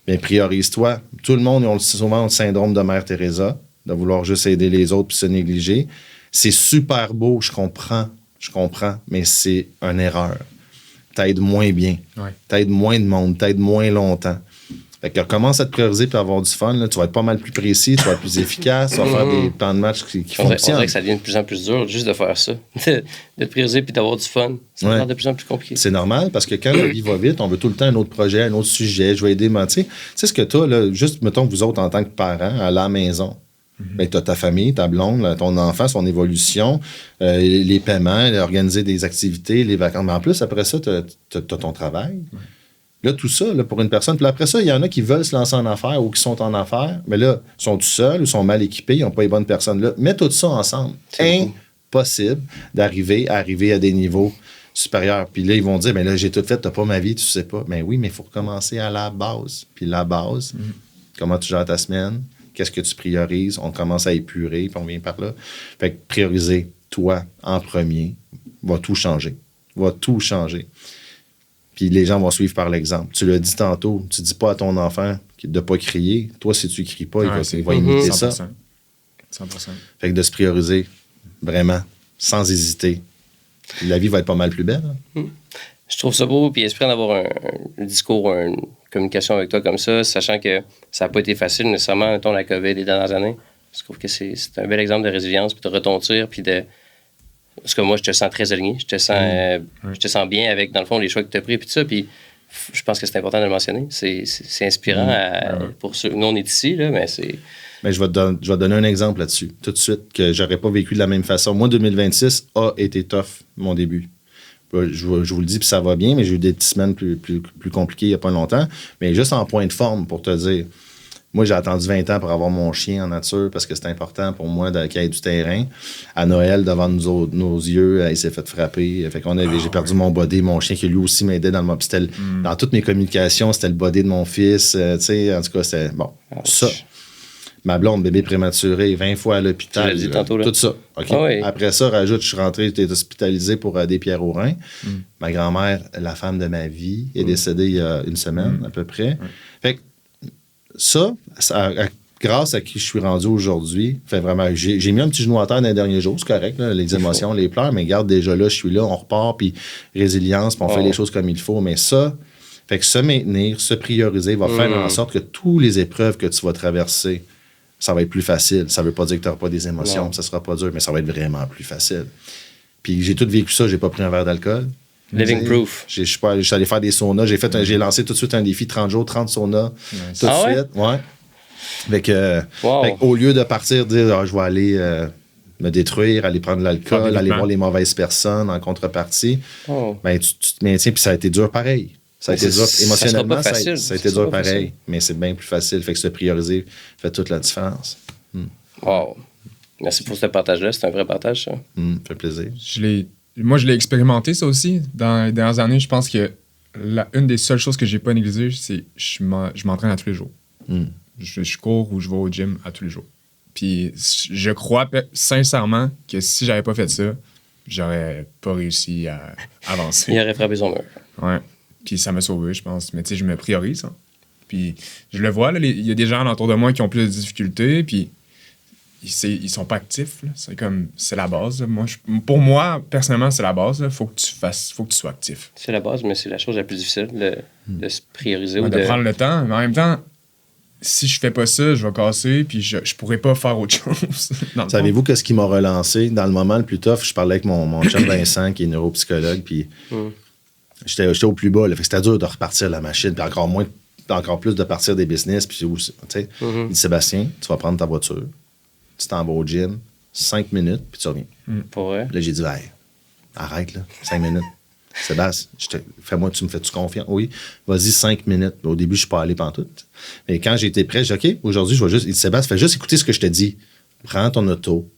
Bien, priorise-toi. Tout le monde a souvent le syndrome de Mère Teresa, de vouloir juste aider les autres puis se négliger. C'est super beau, je comprends, mais c'est une erreur. T'aides moins bien. T'aides moins de monde, t'aides moins longtemps. Fait que commence à te prioriser et à avoir du fun. Là. Tu vas être pas mal plus précis, tu vas être plus efficace, tu vas faire des plans de match qui fonctionnent. On dirait que ça devient de plus en plus dur juste de faire ça. De te prioriser puis d'avoir du fun. Ça devient de plus en plus compliqué. C'est normal parce que quand la vie va vite, on veut tout le temps un autre projet, un autre sujet. Je vais aider, tu sais ce que tu as, juste mettons que vous autres en tant que parents, à la maison. Ben, tu as ta famille, ta blonde, ton enfant, son évolution, les paiements, organiser des activités, les vacances. Mais en plus, après ça, tu as ton travail. Là, tout ça, là, pour une personne. Puis après ça, il y en a qui veulent se lancer en affaires ou qui sont en affaires, mais là, ils sont tout seuls ou sont mal équipés, ils n'ont pas les bonnes personnes là. Mets tout ça ensemble. Impossible d'arriver à des niveaux supérieurs. Puis là, ils vont dire, mais là, j'ai tout fait, tu n'as pas ma vie, tu sais pas. Mais oui, mais il faut recommencer à la base. Puis la base, comment tu gères ta semaine, qu'est-ce que tu priorises, on commence à épurer, puis on vient par là. Fait que prioriser, toi, en premier, va tout changer. Puis les gens vont suivre par l'exemple. Tu l'as dit tantôt, tu dis pas à ton enfant de ne pas crier. Toi, si tu ne cries pas, il va imiter 100%. Ça. 100%. Fait que de se prioriser, vraiment, sans hésiter. La vie va être pas mal plus belle. Hein? Je trouve ça beau, puis espérant d'avoir un discours, une communication avec toi comme ça, sachant que ça n'a pas été facile nécessairement, mettons, la COVID les dernières années. Je trouve que c'est un bel exemple de résilience, puis de retentir, puis de... Parce que moi, je te sens très aligné. Je te sens bien avec, dans le fond, les choix que tu as pris. Puis tout ça. Puis je pense que c'est important de le mentionner. C'est inspirant pour ceux. Nous, on est ici, là, mais c'est. Mais je vais te donner un exemple là-dessus, tout de suite, que j'aurais pas vécu de la même façon. Moi, 2026 a été tough, mon début. Je vous le dis, puis ça va bien, mais j'ai eu des petites semaines plus compliquées il n'y a pas longtemps. Mais juste en point de forme, pour te dire. Moi, j'ai attendu 20 ans pour avoir mon chien en nature parce que c'est important pour moi qu'il y ait du terrain. À Noël, devant nos yeux, il s'est fait frapper. Fait j'ai perdu mon body, mon chien qui lui aussi m'aidait dans le mob. Dans toutes mes communications, c'était le body de mon fils. En tout cas, c'était bon. Ça. Ma blonde, bébé prématuré, 20 fois à l'hôpital. Tu l'as dit tantôt, là. Tout ça. Okay? Ah oui. Après ça, rajoute, je suis rentré, j'étais hospitalisé pour des pierres au rein. Ma grand-mère, la femme de ma vie, est décédée il y a une semaine à peu près. Fait que ça, grâce à qui je suis rendu aujourd'hui, fait vraiment, j'ai mis un petit genou à terre dans les derniers jours, c'est correct, là, les émotions, les pleurs, mais regarde, déjà là, je suis là, on repart, puis résilience, puis on fait les choses comme il faut. Mais ça, fait que se maintenir, se prioriser, va faire en sorte que toutes les épreuves que tu vas traverser, ça va être plus facile. Ça veut pas dire que tu n'auras pas des émotions, ça sera pas dur, mais ça va être vraiment plus facile. Puis j'ai tout vécu ça, j'ai pas pris un verre d'alcool. Living proof. Je suis allé faire des saunas. J'ai lancé tout de suite un défi 30 jours, 30 saunas. Tout de suite. Ouais. Fait que, au lieu de partir dire je vais aller me détruire, aller prendre de l'alcool, aller voir les mauvaises personnes en contrepartie, ben, tu te maintiens, puis ça a été dur pareil. Ça a été dur émotionnellement, ça a été dur pareil, mais c'est bien plus facile. Fait que se prioriser fait toute la différence. Wow. Merci pour ce partage-là. C'est un vrai partage, ça. Ça fait plaisir. Moi, je l'ai expérimenté, ça aussi. Dans les dernières années, je pense que une des seules choses que j'ai pas négligées, c'est que je m'entraîne à tous les jours. Je cours ou je vais au gym à tous les jours. Puis je crois sincèrement que si j'avais pas fait ça, j'aurais pas réussi à avancer. Il aurait frappé son mur. Ouais. Puis ça m'a sauvé, je pense. Mais tu sais, je me priorise. Hein. Puis je le vois, il y a des gens autour de moi qui ont plus de difficultés, puis ils sont pas actifs. Là. C'est la base. Pour moi, personnellement, c'est la base. Il faut que tu sois actif. C'est la base, mais c'est la chose la plus difficile de se prioriser. De prendre le temps. Mais en même temps, si je fais pas ça, je vais casser, puis je pourrais pas faire autre chose. Savez-vous qu'est-ce qui m'a relancé? Dans le moment le plus tough, je parlais avec mon chum Vincent, qui est neuropsychologue, puis j'étais au plus bas. Là, fait que c'était dur de repartir la machine, puis encore plus de partir des business. Puis il dit, Sébastien, tu vas prendre ta voiture, tu t'en vas au gym, 5 minutes, puis tu reviens. Pour vrai? Là, j'ai dit, hey, arrête, là, 5 minutes. Sébastien, fais-moi, tu me fais-tu confiance? Oui, vas-y, 5 minutes. Au début, je suis pas allé pantoute. Mais quand j'ai été prêt, j'ai dit, OK, aujourd'hui, je vais juste. Il dit, Sébastien, fais juste écouter ce que je te dis. Prends ton auto,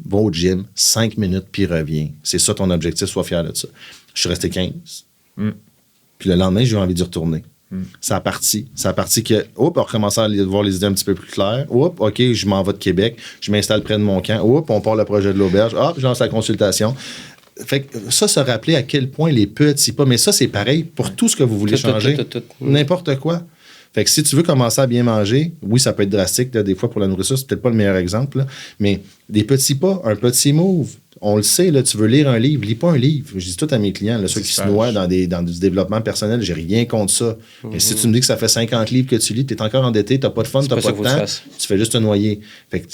va au gym, 5 minutes, puis reviens. C'est ça ton objectif, sois fier de ça. Je suis resté 15. Puis le lendemain, j'ai eu envie d'y retourner. Ça a parti que, on recommençait à voir les idées un petit peu plus claires. OK, je m'en vais de Québec, je m'installe près de mon camp. On part le projet de l'auberge. Je lance la consultation. Fait que ça, se rappeler à quel point les petits pas, mais ça, c'est pareil pour tout ce que vous voulez changer. Tout. N'importe quoi. Fait que si tu veux commencer à bien manger, oui, ça peut être drastique, là, des fois, pour la nourriture, c'est peut-être pas le meilleur exemple, là, mais des petits pas, un petit move. On le sait, là, tu veux lire un livre, lis pas un livre. Je dis tout à mes clients, là, ceux qui se noient dans du développement personnel, j'ai rien contre ça. Mais si tu me dis que ça fait 50 livres que tu lis, tu es encore endetté, tu n'as pas de fun, tu n'as pas de temps, tu fais juste te noyer. Fait que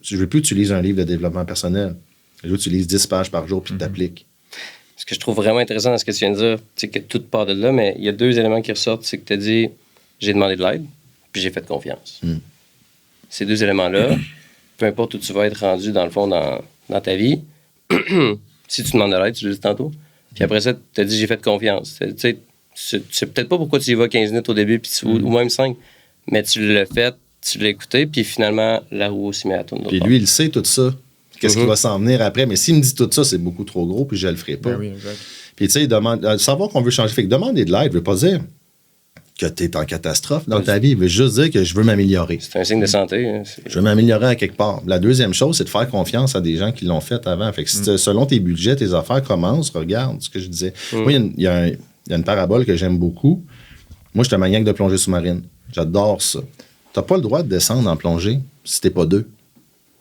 je veux plus que tu lises un livre de développement personnel. Je veux que tu lises 10 pages par jour puis tu t'appliques. Ce que je trouve vraiment intéressant dans ce que tu viens de dire, c'est que tout part de là, mais il y a 2 éléments qui ressortent. C'est que tu as dit, j'ai demandé de l'aide, puis j'ai fait confiance. Ces 2 éléments-là, peu importe où tu vas être rendu, dans le fond, dans ta vie, si tu demandes de l'aide, tu le dis tantôt, puis après ça, tu as dit, j'ai fait confiance. Tu sais peut-être pas pourquoi tu y vas 15 minutes au début, puis ou même 5, mais tu l'as fait, tu l'as écouté, puis finalement, la roue aussi met à tourner. Puis lui, il sait tout ça. Qu'est-ce qui va s'en venir après? Mais s'il me dit tout ça, c'est beaucoup trop gros, puis je le ferai pas. Ben oui, exact. Puis tu sais, savoir qu'on veut changer. Fait que demander de l'aide ne veut pas dire que tu es en catastrophe dans ta vie. Il veut juste dire que je veux m'améliorer. C'est un signe de santé. Hein, je veux m'améliorer à quelque part. La deuxième chose, c'est de faire confiance à des gens qui l'ont fait avant. Fait que selon tes budgets, tes affaires commencent, regarde ce que je disais. Moi, il y a une parabole que j'aime beaucoup. Moi, je suis un maniaque de plongée sous-marine. J'adore ça. Tu n'as pas le droit de descendre en plongée si tu n'es pas 2.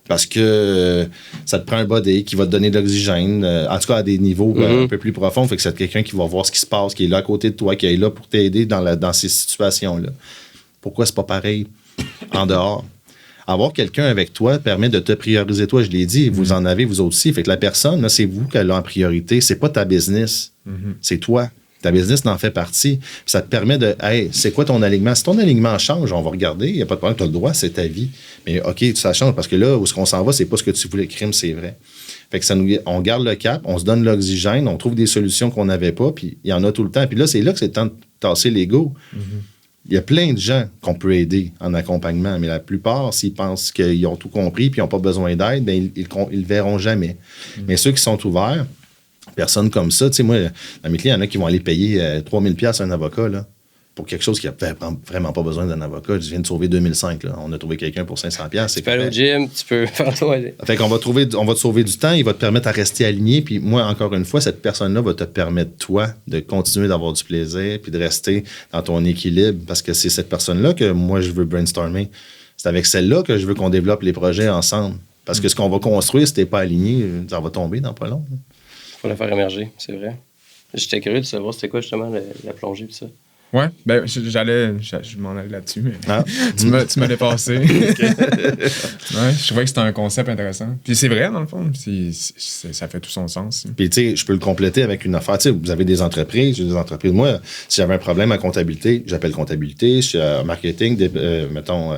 Parce que ça te prend un body qui va te donner de l'oxygène, en tout cas à des niveaux un peu plus profonds. Fait que c'est quelqu'un qui va voir ce qui se passe, qui est là à côté de toi, qui est là pour t'aider dans ces situations-là. Pourquoi c'est pas pareil en dehors? Avoir quelqu'un avec toi permet de te prioriser. Toi, je l'ai dit, vous en avez, vous aussi. Fait que la personne, là, c'est vous qu'elle a en priorité. C'est pas ta business. C'est toi. Ta business n'en fait partie. Puis ça te permet de, hey, c'est quoi ton alignement? Si ton alignement change, on va regarder, il n'y a pas de problème, tu as le droit, c'est ta vie. Mais OK, ça change parce que là, où est-ce qu'on s'en va, c'est pas ce que tu voulais. Le crime, c'est vrai. Fait que on garde le cap, on se donne l'oxygène, on trouve des solutions qu'on n'avait pas, puis il y en a tout le temps. Puis là, c'est là que c'est le temps de tasser l'ego. Il y a plein de gens qu'on peut aider en accompagnement, mais la plupart, s'ils pensent qu'ils ont tout compris puis ils n'ont pas besoin d'aide, bien, ils le verront jamais. Mais ceux qui sont ouverts, personnes comme ça, tu sais, moi, dans mes clients, il y en a qui vont aller payer 3000 $ à un avocat, là, pour quelque chose qui n'a vraiment pas besoin d'un avocat. Je viens de sauver 2005, là. On a trouvé quelqu'un pour 500 $. Tu peux aller au gym, tu peux faire toi. Fait qu'on va te sauver du temps, il va te permettre à rester aligné, puis moi, encore une fois, cette personne-là va te permettre, toi, de continuer d'avoir du plaisir, puis de rester dans ton équilibre, parce que c'est cette personne-là que moi, je veux brainstormer. C'est avec celle-là que je veux qu'on développe les projets ensemble. Parce que ce qu'on va construire, si t'es pas aligné, ça va tomber dans pas long. Faut la faire émerger, c'est vrai. J'étais curieux de savoir c'était quoi justement la plongée et ça. Ouais, ben je m'en allais là-dessus, mais tu m'as dépassé. Ouais, je trouvais que c'était un concept intéressant. Puis c'est vrai, dans le fond, ça fait tout son sens. Puis tu sais, je peux le compléter avec une affaire. Tu sais, vous avez des entreprises, j'ai des entreprises. Moi, si j'avais un problème à comptabilité, j'appelle comptabilité. Si marketing, mettons,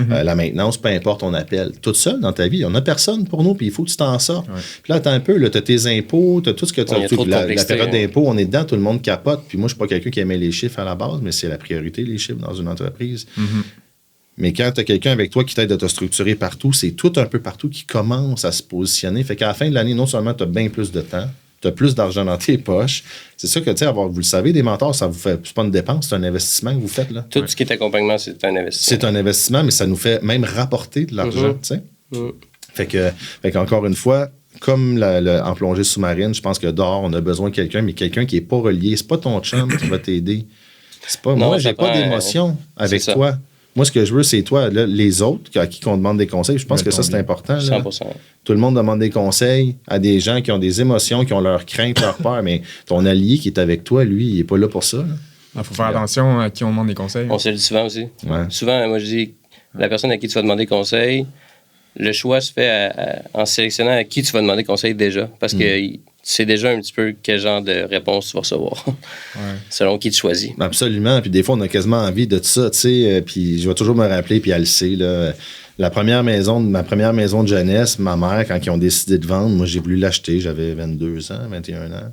la maintenance, peu importe, on appelle. Tout seul dans ta vie, on n'a personne pour nous, puis il faut que tu t'en sortes. Ouais. Puis là, attends un peu, tu as tes impôts, tu as tout ce que tu as. La période d'impôt, on est dedans, tout le monde capote. Puis moi, je suis pas quelqu'un qui aimait les chiffres à la base, mais c'est la priorité, les chiffres, dans une entreprise. Mais quand tu as quelqu'un avec toi qui t'aide à te structurer partout, c'est tout un peu partout qui commence à se positionner. Fait qu'à la fin de l'année, non seulement tu as bien plus de temps, tu as plus d'argent dans tes poches. C'est ça que, tu sais, vous le savez, des mentors, ça vous fait, c'est pas une dépense, c'est un investissement que vous faites, là. Tout ce qui est accompagnement, c'est un investissement. C'est un investissement, mais ça nous fait même rapporter de l'argent, tu sais. Fait qu'encore une fois, comme en plongée sous-marine, je pense que dehors, on a besoin de quelqu'un, mais quelqu'un qui n'est pas relié. C'est pas ton chum qui va t'aider. C'est pas, non, moi, j'ai pas d'émotion avec toi. Moi, ce que je veux, c'est toi. Là, les autres à qui on demande des conseils, je pense que ça, c'est important. Là. 100%. Tout le monde demande des conseils à des gens qui ont des émotions, qui ont leurs craintes, leurs peurs, mais ton allié qui est avec toi, lui, il n'est pas là pour ça. Là. Il faut faire attention à qui on demande des conseils. On se le dit souvent aussi. Ouais. Souvent, moi, je dis, la personne à qui tu vas demander conseil, le choix se fait en sélectionnant à qui tu vas demander conseil déjà. Parce que tu sais déjà un petit peu quel genre de réponse tu vas recevoir. Selon qui tu choisis. Absolument. Puis des fois, on a quasiment envie de tout ça, tu sais. Puis je vais toujours me rappeler, puis elle le sait, là. Ma première maison de jeunesse, ma mère, quand ils ont décidé de vendre, moi, j'ai voulu l'acheter. J'avais 22 ans, 21 ans.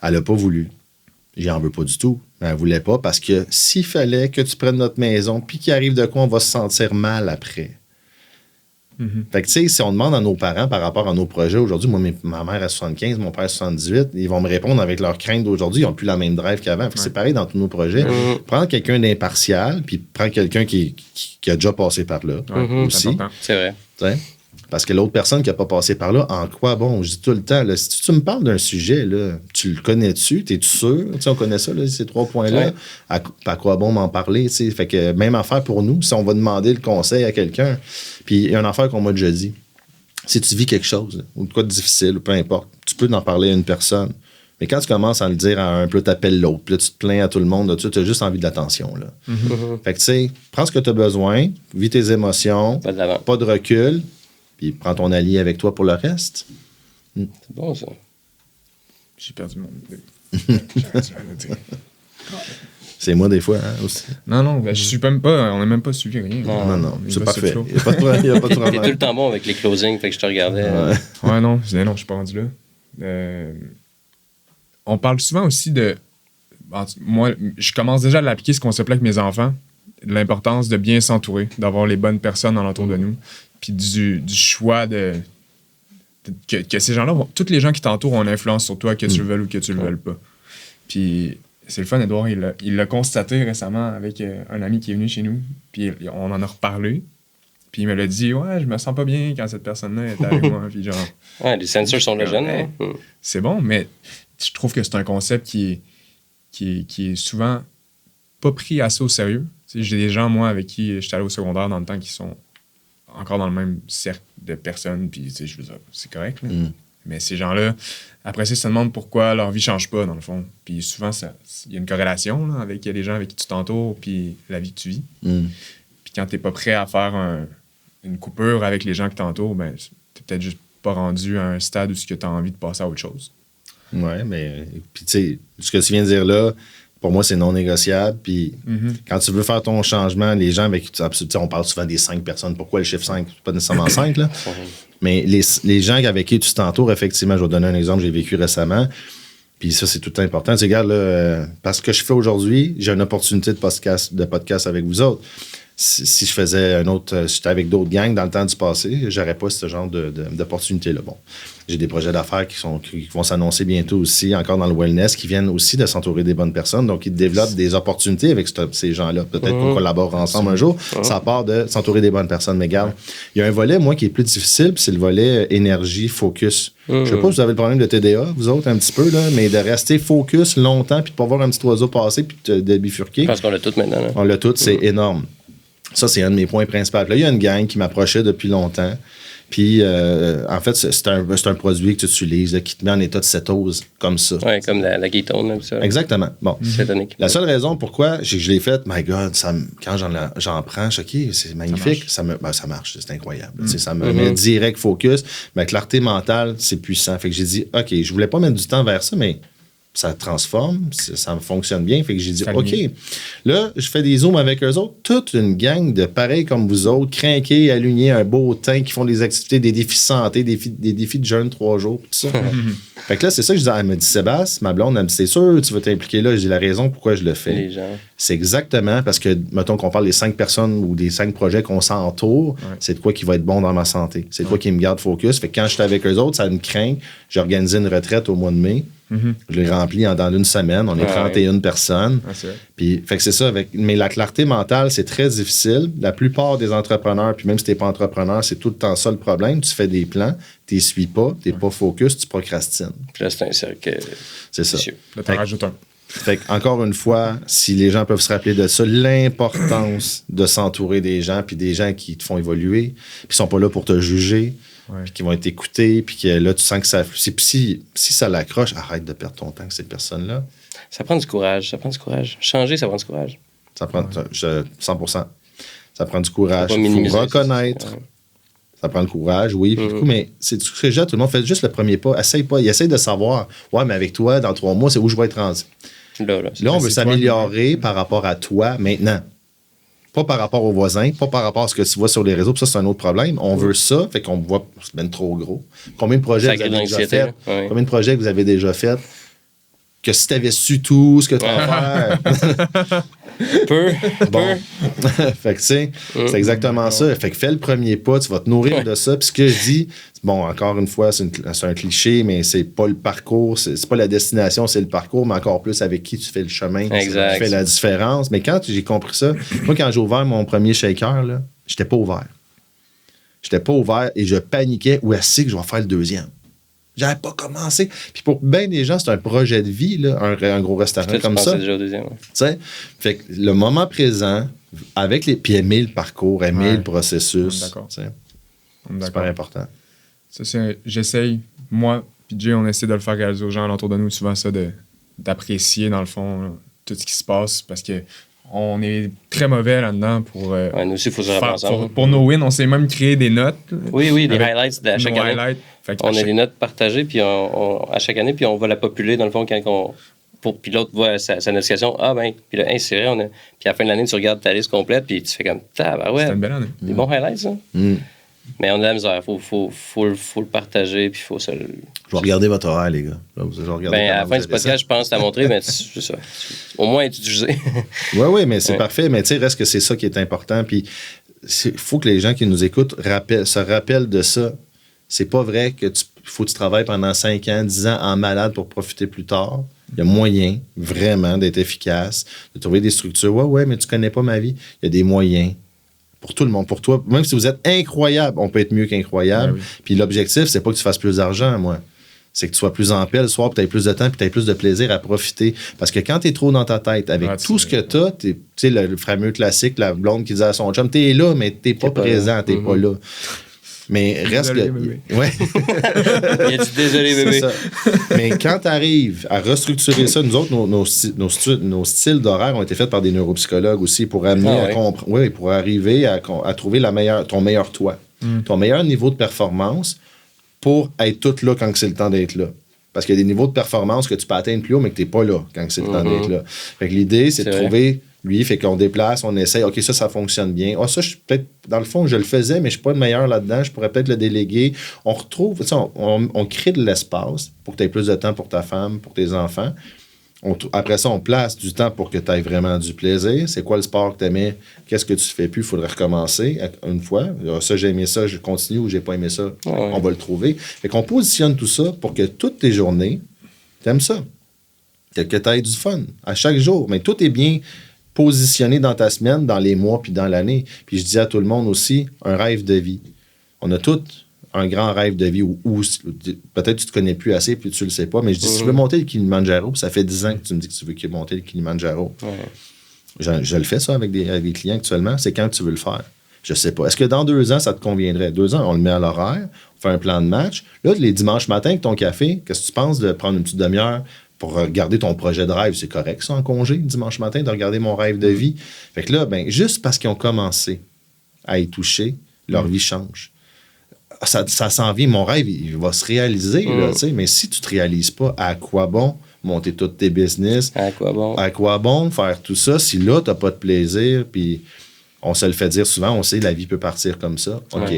Elle n'a pas voulu. J'en veux pas du tout. Mais elle voulait pas parce que s'il fallait que tu prennes notre maison, puis qu'il arrive de quoi, on va se sentir mal après. Fait que, tu sais, si on demande à nos parents par rapport à nos projets aujourd'hui, moi, ma mère a 75, mon père a 78, ils vont me répondre avec leurs craintes d'aujourd'hui. Ils n'ont plus la même drive qu'avant. Fait que c'est pareil dans tous nos projets. Prends quelqu'un d'impartial, puis prends quelqu'un qui a déjà passé par là aussi. C'est vrai. T'sais? Parce que l'autre personne qui n'a pas passé par là, en quoi bon? Je dis tout le temps, là, si tu me parles d'un sujet, là, tu le connais-tu? T'es-tu sûr? T'sais, on connaît ça, là, ces 3 points-là. Ouais. À quoi bon m'en parler? T'sais? Fait que même affaire pour nous, si on va demander le conseil à quelqu'un. Puis il y a une affaire qu'on m'a déjà dit. Si tu vis quelque chose, là, ou de quoi de difficile, ou peu importe, tu peux en parler à une personne. Mais quand tu commences à le dire à un, puis là, t'appelles l'autre, puis là, tu te plains à tout le monde, là, tu as juste envie de l'attention. Là. Fait que, tu sais, prends ce que tu as besoin, vis tes émotions, pas de recul, puis prends ton allié avec toi pour le reste. C'est bon, ça. J'ai perdu mon idée. C'est moi des fois, hein, aussi. Non, je suis même pas, on n'a même pas suivi rien. Non, c'est parfait. Il n'y a pas de problème. T'es tout le temps bon avec les closings, fait que je te regardais. Non, je suis pas rendu là. On parle souvent aussi de... Moi, je commence déjà à l'appliquer, ce concept-là avec mes enfants, de l'importance de bien s'entourer, d'avoir les bonnes personnes alentour de nous, puis du choix que ces gens-là, tous les gens qui t'entourent ont une influence sur toi, que tu le veuilles ou que tu le veuilles pas. Puis c'est le fun, Edouard, il l'a constaté récemment avec un ami qui est venu chez nous, puis on en a reparlé, puis il me l'a dit, ouais, je me sens pas bien quand cette personne-là est avec moi, puis genre... Ouais, les sensors sont là jeunes. Hein? C'est bon, mais je trouve que c'est un concept qui est souvent pas pris assez au sérieux. T'sais, j'ai des gens, moi, avec qui j'étais allé au secondaire dans le temps qui sont encore dans le même cercle de personnes, puis je veux dire, c'est correct, là. Mais ces gens-là, après ça, ils se demandent pourquoi leur vie change pas, dans le fond. Puis souvent, il y a une corrélation là, avec les gens avec qui tu t'entoures, puis la vie que tu vis. Puis quand t'es pas prêt à faire une coupure avec les gens qui t'entourent, ben, t'es peut-être juste pas rendu à un stade où tu as envie de passer à autre chose. Oui, mais puis tu sais, ce que tu viens de dire là, pour moi, c'est non négociable. Puis quand tu veux faire ton changement, les gens avec qui on parle souvent des 5 personnes. Pourquoi le chiffre 5? Pas nécessairement 5, là. Mais les gens avec qui tu t'entoures, effectivement, je vais te donner un exemple, j'ai vécu récemment. Puis ça, c'est tout important. Tu sais, regarde, là, parce que je fais aujourd'hui, j'ai une opportunité de podcast avec vous autres. Si je faisais si j'étais avec d'autres gangs dans le temps du passé, j'aurais pas ce genre d'opportunité-là. Bon, j'ai des projets d'affaires qui vont s'annoncer bientôt aussi, encore dans le wellness, qui viennent aussi de s'entourer des bonnes personnes. Donc, ils développent des opportunités avec ces gens-là. Peut-être qu'on collabore ensemble un jour. Ça part de s'entourer des bonnes personnes. Mais regarde, il y a un volet, moi, qui est plus difficile, puis c'est le volet énergie, focus. Je sais pas si vous avez le problème de TDA, vous autres, un petit peu, là, mais de rester focus longtemps, puis de pas voir un petit oiseau passer, puis de bifurquer. Je pense qu'on l'a tout maintenant. Là. On l'a tout, c'est énorme. Ça, c'est un de mes points principaux. Là, il y a une gang qui m'approchait depuis longtemps. Puis, en fait, c'est un produit que tu utilises là, qui te met en état de cétose, comme ça. Oui, comme la ketone. Ça. Exactement. Bon. Cétonique. La seule raison pourquoi je l'ai fait, my God, quand j'en prends, OK, c'est magnifique. Ça marche, c'est incroyable. Ça me met direct focus. Ma clarté mentale, c'est puissant. Fait que j'ai dit, OK, je voulais pas mettre du temps vers ça, mais ça transforme, ça fonctionne bien. Fait que j'ai dit, OK, là, je fais des zooms avec eux autres. Toute une gang de pareils comme vous autres, crinqués, alignés, un beau teint, qui font des activités, des défis de santé, des défis de jeûne 3 jours, tout ça. Fait que là, c'est ça que je disais. Elle me dit, Sébastien, ma blonde, elle me dit, c'est sûr, tu vas t'impliquer là. J'ai la raison pourquoi je le fais. Les gens. C'est exactement parce que, mettons qu'on parle des 5 personnes ou des 5 projets qu'on s'entoure, c'est de quoi qui va être bon dans ma santé. C'est de quoi qui me garde focus. Fait que quand je suis avec eux autres, ça me craint. J'ai organisé une retraite au mois de mai. Je l'ai rempli dans une semaine. On est 31 personnes. Puis, fait que c'est ça. Mais la clarté mentale, c'est très difficile. La plupart des entrepreneurs, puis même si tu n'es pas entrepreneur, c'est tout le temps ça le problème. Tu fais des plans, tu les suis pas, tu n'es pas focus, tu procrastines. Puis là, c'est un cercle. C'est ça. Là, tu en rajoutes un. Fait encore une fois, si les gens peuvent se rappeler de ça, l'importance de s'entourer des gens, puis des gens qui te font évoluer, puis qui sont pas là pour te juger, puis qui vont t'écouter, puis que là, tu sens que ça... Si ça l'accroche, arrête de perdre ton temps avec ces personnes-là. Ça prend du courage. Changer, ça prend du courage. Ça prend 100%. Ça prend du courage. Faut pas Il faut minimiser reconnaître. ça. Ça prend le courage, oui. Puis, du coup, mais c'est ce que j'ai tout le monde fait juste le premier pas. Essaye pas. Il essaye de savoir, ouais, mais avec toi, dans 3 mois, c'est où je vais être rendu. Là, on veut s'améliorer par rapport à toi maintenant. Pas par rapport aux voisins, pas par rapport à ce que tu vois sur les réseaux. Puis ça, c'est un autre problème. On veut ça, fait qu'on voit, c'est même trop gros. Combien de projets vous avez déjà fait? Ouais. Combien de projets vous avez déjà fait? Que si tu avais su tout ce que tu as à faire. Bon. Fait que, tu sais, c'est exactement ça. Fait que fais le premier pas, tu vas te nourrir de ça. Puis ce que je dis, bon, encore une fois, c'est un cliché, mais c'est pas le parcours, c'est pas la destination, c'est le parcours, mais encore plus avec qui tu fais le chemin, qui fait la différence. Mais quand j'ai compris ça, moi, quand j'ai ouvert mon premier shaker, là, j'étais pas ouvert. J'étais pas ouvert et je paniquais où est-ce que je vais faire le deuxième. J'avais pas commencé. Puis pour bien des gens, c'est un projet de vie, là, un gros restaurant comme ça. Déjà au deuxième, ouais. Tu sais, fait que le moment présent, avec les. Puis aimer le parcours, aimer le processus. D'accord. C'est super important. Ça, j'essaye, moi, puis Jay, on essaie de le faire réaliser aux gens autour de nous, souvent ça, d'apprécier, dans le fond, là, tout ce qui se passe, parce que on est très mauvais là-dedans pour. Nous aussi, il faut se reprendre. Pour nos wins, on s'est même créé des notes. Oui, des highlights à chaque année. On a des notes partagées puis à chaque année, puis on va la populer, dans le fond, quand puis l'autre voit sa notification. Ah, ben, puis là, c'est vrai, puis à la fin de l'année, tu regardes ta liste complète, puis tu fais comme, ouais. C'était une belle année. Des bons highlights, ça. Mais on a de la misère. Faut le partager, puis il faut se le. Je vais regarder votre horaire, les gars. À la fin du podcast, je pense t'as montré, mais c'est ça. Au moins, être utilisé. Oui, mais c'est parfait. Mais tu sais, reste que c'est ça qui est important. Puis il faut que les gens qui nous écoutent se rappellent de ça. C'est pas vrai que faut que tu travailles pendant 5 ans, 10 ans en malade pour profiter plus tard. Il y a moyen, vraiment, d'être efficace, de trouver des structures. Ouais, mais tu connais pas ma vie. Il y a des moyens. Pour tout le monde, pour toi. Même si vous êtes incroyable, on peut être mieux qu'incroyable. Oui. Puis l'objectif, c'est pas que tu fasses plus d'argent, moi. C'est que tu sois plus en paix le soir, puis tu aies plus de temps, puis tu aies plus de plaisir à profiter. Parce que quand tu es trop dans ta tête, avec tout ce que tu as, tu sais, le fameux classique, la blonde qui dit à son chum, tu es là, mais tu n'es pas présent, tu n'es pas là. Mais reste désolé, bébé. Ouais. Il a dit désolé, bébé. Mais quand tu arrives à restructurer ça, nous autres, nos styles d'horaire ont été faits par des neuropsychologues aussi pour amener à comprendre. Oui, pour arriver à trouver ton meilleur toi, ton meilleur niveau de performance pour être tout là quand c'est le temps d'être là. Parce qu'il y a des niveaux de performance que tu peux atteindre plus haut, mais que tu n'es pas là quand c'est le temps d'être là. Fait que l'idée, c'est de trouver. Lui, fait qu'on déplace, on essaye. OK, ça fonctionne bien. Ça, peut-être, dans le fond, je le faisais, mais je ne suis pas le meilleur là-dedans. Je pourrais peut-être le déléguer. On retrouve, on crée de l'espace pour que tu aies plus de temps pour ta femme, pour tes enfants. Après ça, on place du temps pour que tu aies vraiment du plaisir. C'est quoi le sport que tu aimais? Qu'est-ce que tu fais plus? Il faudrait recommencer une fois. Ça, j'ai aimé ça, je continue ou j'ai pas aimé ça. On va le trouver. Fait qu'on positionne tout ça pour que toutes tes journées, tu aimes ça. Que tu aies du fun à chaque jour. Mais tout est bien positionné dans ta semaine, dans les mois, puis dans l'année. Puis je dis à tout le monde aussi, un rêve de vie. On a tous un grand rêve de vie où peut-être tu te connais plus assez, puis tu le sais pas, mais je dis, si tu veux monter le Kilimanjaro, ça fait 10 ans que tu me dis que tu veux monter le Kilimanjaro. Je le fais ça avec des clients actuellement, c'est quand tu veux le faire. Je sais pas. Est-ce que dans 2 ans, ça te conviendrait? 2 ans, on le met à l'horaire, on fait un plan de match. Là, les dimanches matins, avec ton café, qu'est-ce que tu penses de prendre une petite demi-heure pour regarder ton projet de rêve? C'est correct, ça, en congé, dimanche matin, de regarder mon rêve de vie. Fait que là, juste parce qu'ils ont commencé à y toucher, leur vie change. Ça s'en vient. Mon rêve, il va se réaliser, là, mais si tu ne te réalises pas, à quoi bon monter tous tes business? À quoi bon faire tout ça si là, tu n'as pas de plaisir? Puis on se le fait dire souvent, on sait que la vie peut partir comme ça. OK.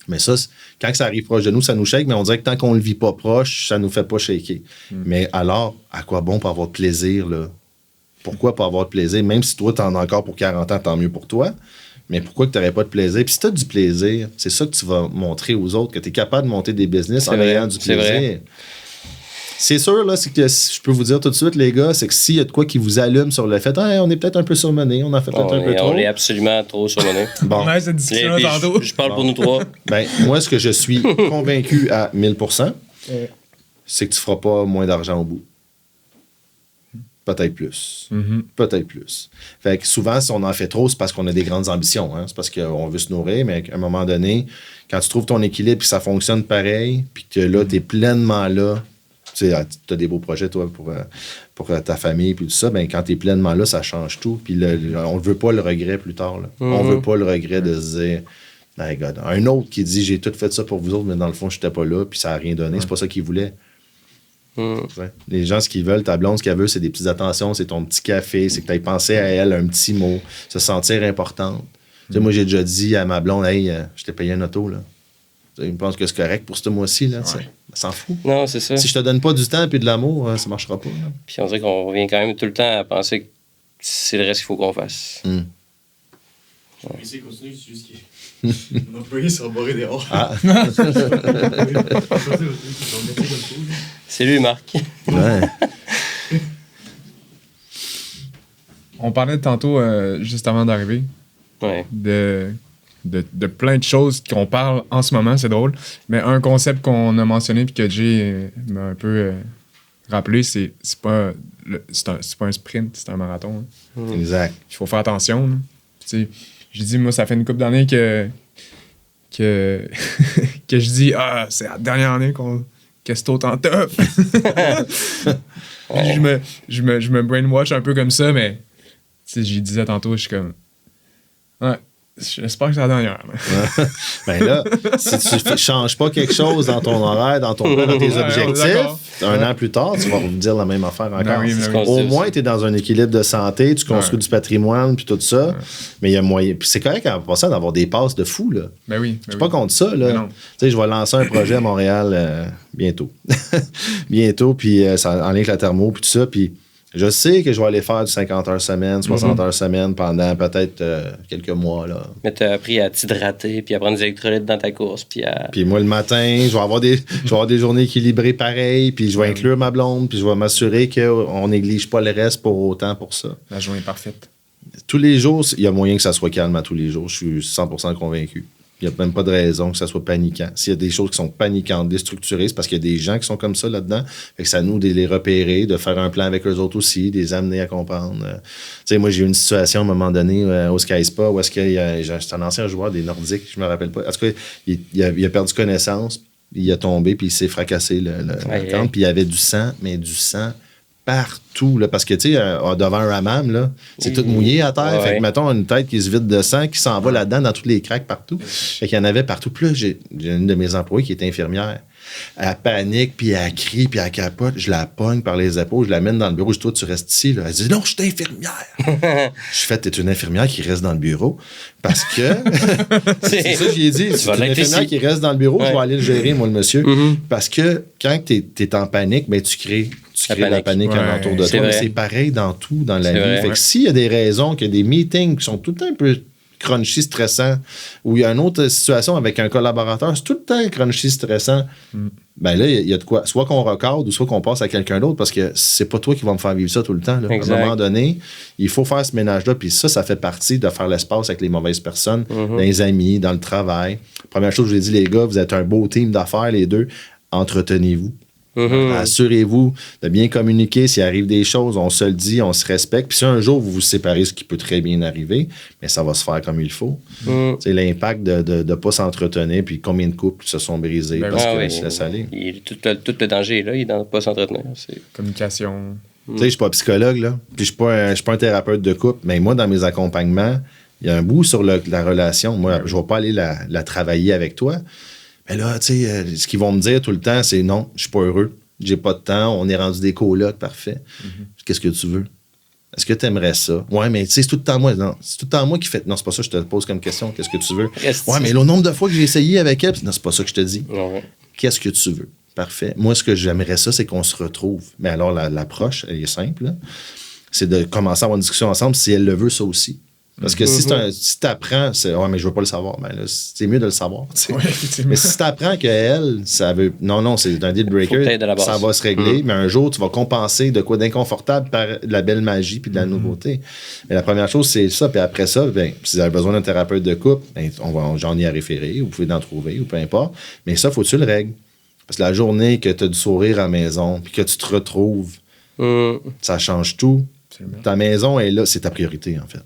Mais ça, quand ça arrive proche de nous, ça nous shake, mais on dirait que tant qu'on ne le vit pas proche, ça ne nous fait pas shaker. Mais alors, à quoi bon pour avoir de plaisir, là? Pourquoi pas avoir de plaisir? Même si toi, tu en as encore pour 40 ans, tant mieux pour toi. Mais pourquoi que tu n'aurais pas de plaisir? Puis si tu as du plaisir, c'est ça que tu vas montrer aux autres, que tu es capable de monter des business en ayant du plaisir. Vrai. C'est sûr, là, c'est que je peux vous dire tout de suite, les gars, c'est que s'il y a de quoi qui vous allume sur le fait, on est peut-être un peu surmené, on a fait peut-être un peu trop. On est absolument trop surmené. Bon. On a cette discussion tantôt. Je parle pour nous trois. Moi, ce que je suis convaincu à 1000%, c'est que tu ne feras pas moins d'argent au bout. Peut-être plus. Peut-être plus. Fait que souvent, si on en fait trop, c'est parce qu'on a des grandes ambitions. Hein? C'est parce qu'on veut se nourrir, mais à un moment donné, quand tu trouves ton équilibre et que ça fonctionne pareil, puis que là, tu es pleinement là, tu as des beaux projets, toi, pour ta famille, puis tout ça, ben, quand tu es pleinement là, ça change tout. Puis on ne veut pas le regret plus tard. Là. On ne veut pas le regret de se dire, my God. Un autre qui dit, j'ai tout fait ça pour vous autres, mais dans le fond, je n'étais pas là, puis ça n'a rien donné. C'est pas ça qu'il voulait. Les gens, ce qu'ils veulent, ta blonde, ce qu'elle veut, c'est des petites attentions, c'est ton petit café, c'est que tu aies pensé à elle un petit mot, se sentir importante. Tu sais, moi, j'ai déjà dit à ma blonde, hey, je t'ai payé un auto, là. Je pense que c'est correct pour ce mois-ci, là. Ouais. S'en fout. Non, c'est ça. Si je te donne pas du temps et de l'amour, ça marchera pas. Là. Puis on dirait qu'on revient quand même tout le temps à penser que c'est le reste qu'il faut qu'on fasse. Essayer de continuer, c'est juste que mon employé sera barré dehors. C'est lui, Marc. Ouais. On parlait tantôt, juste avant d'arriver, Ouais. de plein de choses qu'on parle en ce moment, c'est drôle. Mais un concept qu'on a mentionné puis que Jay m'a un peu rappelé, c'est pas un sprint, c'est un marathon. Hein. Exact. Il faut faire attention. Tu sais, j'ai dit, moi, ça fait une couple d'années que que je dis, c'est la dernière année que c'est autant tough. je me brainwash un peu comme ça, mais tu sais, j'y disais tantôt, je suis comme, ouais. J'espère que c'est la dernière. Ben là, si tu ne changes pas quelque chose dans ton horaire, dans ton plan, dans tes objectifs, un an plus tard, tu vas me dire la même affaire encore. Au moins, tu es dans un équilibre de santé, tu construis du patrimoine, puis tout ça. Ouais. Mais il y a moyen. Puis c'est correct en passant d'avoir des passes de fou. Là. Ben oui. Je suis pas contre ça. Là. Tu sais, je vais lancer un projet à Montréal bientôt. Bientôt, puis en lien avec la thermo, puis tout ça. Puis je sais que je vais aller faire du 50 heures semaine, 60 heures semaine pendant peut-être quelques mois. Là. Mais tu as appris à t'hydrater puis à prendre des électrolytes dans ta course. Puis moi, le matin, je vais avoir des journées équilibrées pareilles, puis je vais inclure ma blonde, puis je vais m'assurer qu'on néglige pas le reste pour autant pour ça. La journée parfaite. Tous les jours, il y a moyen que ça soit calme à tous les jours. Je suis 100% convaincu. Il n'y a même pas de raison que ça soit paniquant. S'il y a des choses qui sont paniquantes, déstructurées, c'est parce qu'il y a des gens qui sont comme ça là-dedans. Fait que c'est à nous de les repérer, de faire un plan avec eux autres aussi, de les amener à comprendre. Tu sais, moi, j'ai eu une situation à un moment donné au Sky Spa où est-ce que c'est un ancien joueur des Nordiques, je me rappelle pas. En tout cas, il a perdu connaissance, il a tombé, puis il s'est fracassé le ventre, puis il y avait du sang, mais du sang partout, là, parce que, tu sais, devant un hammam, là, c'est tout mouillé à terre. Fait que, mettons, une tête qui se vide de sang, qui s'en va là-dedans dans tous les cracks partout. Fait qu'il y en avait partout. Puis là, j'ai une de mes employées qui est infirmière. Elle panique, puis elle crie, puis elle capote. Je la pogne par les épaules, je la mène dans le bureau. Je dis, toi, tu restes ici. Là. Elle dit, non, je suis infirmière. Je fais, t'es une infirmière qui reste dans le bureau. Parce que, c'est ça que j'ai dit. C'est une infirmière qui reste dans le bureau, je vais aller le gérer, moi, le monsieur. Parce que quand t'es en panique, ben, tu crées la panique alentour de toi. Mais c'est pareil dans tout, dans la vie. Fait que s'il y a des raisons, qu'il y a des meetings qui sont tout le temps un peu crunchy, stressant, ou il y a une autre situation avec un collaborateur, c'est tout le temps crunchy, stressant, ben là, il y a de quoi. Soit qu'on recorde ou soit qu'on passe à quelqu'un d'autre parce que c'est pas toi qui vas me faire vivre ça tout le temps. Là. À un moment donné, il faut faire ce ménage-là, puis ça fait partie de faire l'espace avec les mauvaises personnes, dans les amis, dans le travail. Première chose, je vous ai dit, les gars, vous êtes un beau team d'affaires, les deux. Entretenez-vous. Assurez-vous de bien communiquer. S'il arrive des choses, on se le dit, on se respecte. Puis si un jour vous vous séparez, ce qui peut très bien arriver, mais ça va se faire comme il faut. C'est l'impact de ne pas s'entretenir. Puis combien de couples se sont brisés parce qu'ils se laissent aller. Tout le danger est là, il est dans ne pas s'entretenir. Communication. Tu sais, je ne suis pas psychologue, là. Puis je ne suis pas un thérapeute de couple, mais moi, dans mes accompagnements, il y a un bout sur la relation. Moi, je ne vais pas aller la travailler avec toi. Mais là, tu sais, ce qu'ils vont me dire tout le temps, c'est non, je suis pas heureux, j'ai pas de temps, on est rendu des colocs, parfait. Qu'est-ce que tu veux? Est-ce que tu aimerais ça? Ouais, mais tu sais, c'est tout le temps moi. Non, c'est tout le temps moi qui fait. Non, c'est pas ça que je te pose comme question. Qu'est-ce que tu veux? Ouais, mais le nombre de fois que j'ai essayé avec elle, non, c'est pas ça que je te dis. Qu'est-ce que tu veux? Parfait. Moi, ce que j'aimerais ça, c'est qu'on se retrouve. Mais alors, l'approche, elle est simple, là. C'est de commencer à avoir une discussion ensemble si elle le veut, ça aussi. Parce que si tu apprends, c'est ouais, mais je veux pas le savoir, ben là, c'est mieux de le savoir. Mais si tu apprends qu'elle, ça veut. Non, c'est un deal breaker, ça va se régler, mais un jour, tu vas compenser de quoi d'inconfortable par de la belle magie puis de la nouveauté. Mais la première chose, c'est ça. Puis après ça, ben, si vous avez besoin d'un thérapeute de couple, ben, j'en ai à référer, vous pouvez en trouver ou peu importe. Mais ça, faut que tu le règles. Parce que la journée que tu as du sourire à la maison puis que tu te retrouves, ça change tout. Ta maison est là, c'est ta priorité, en fait.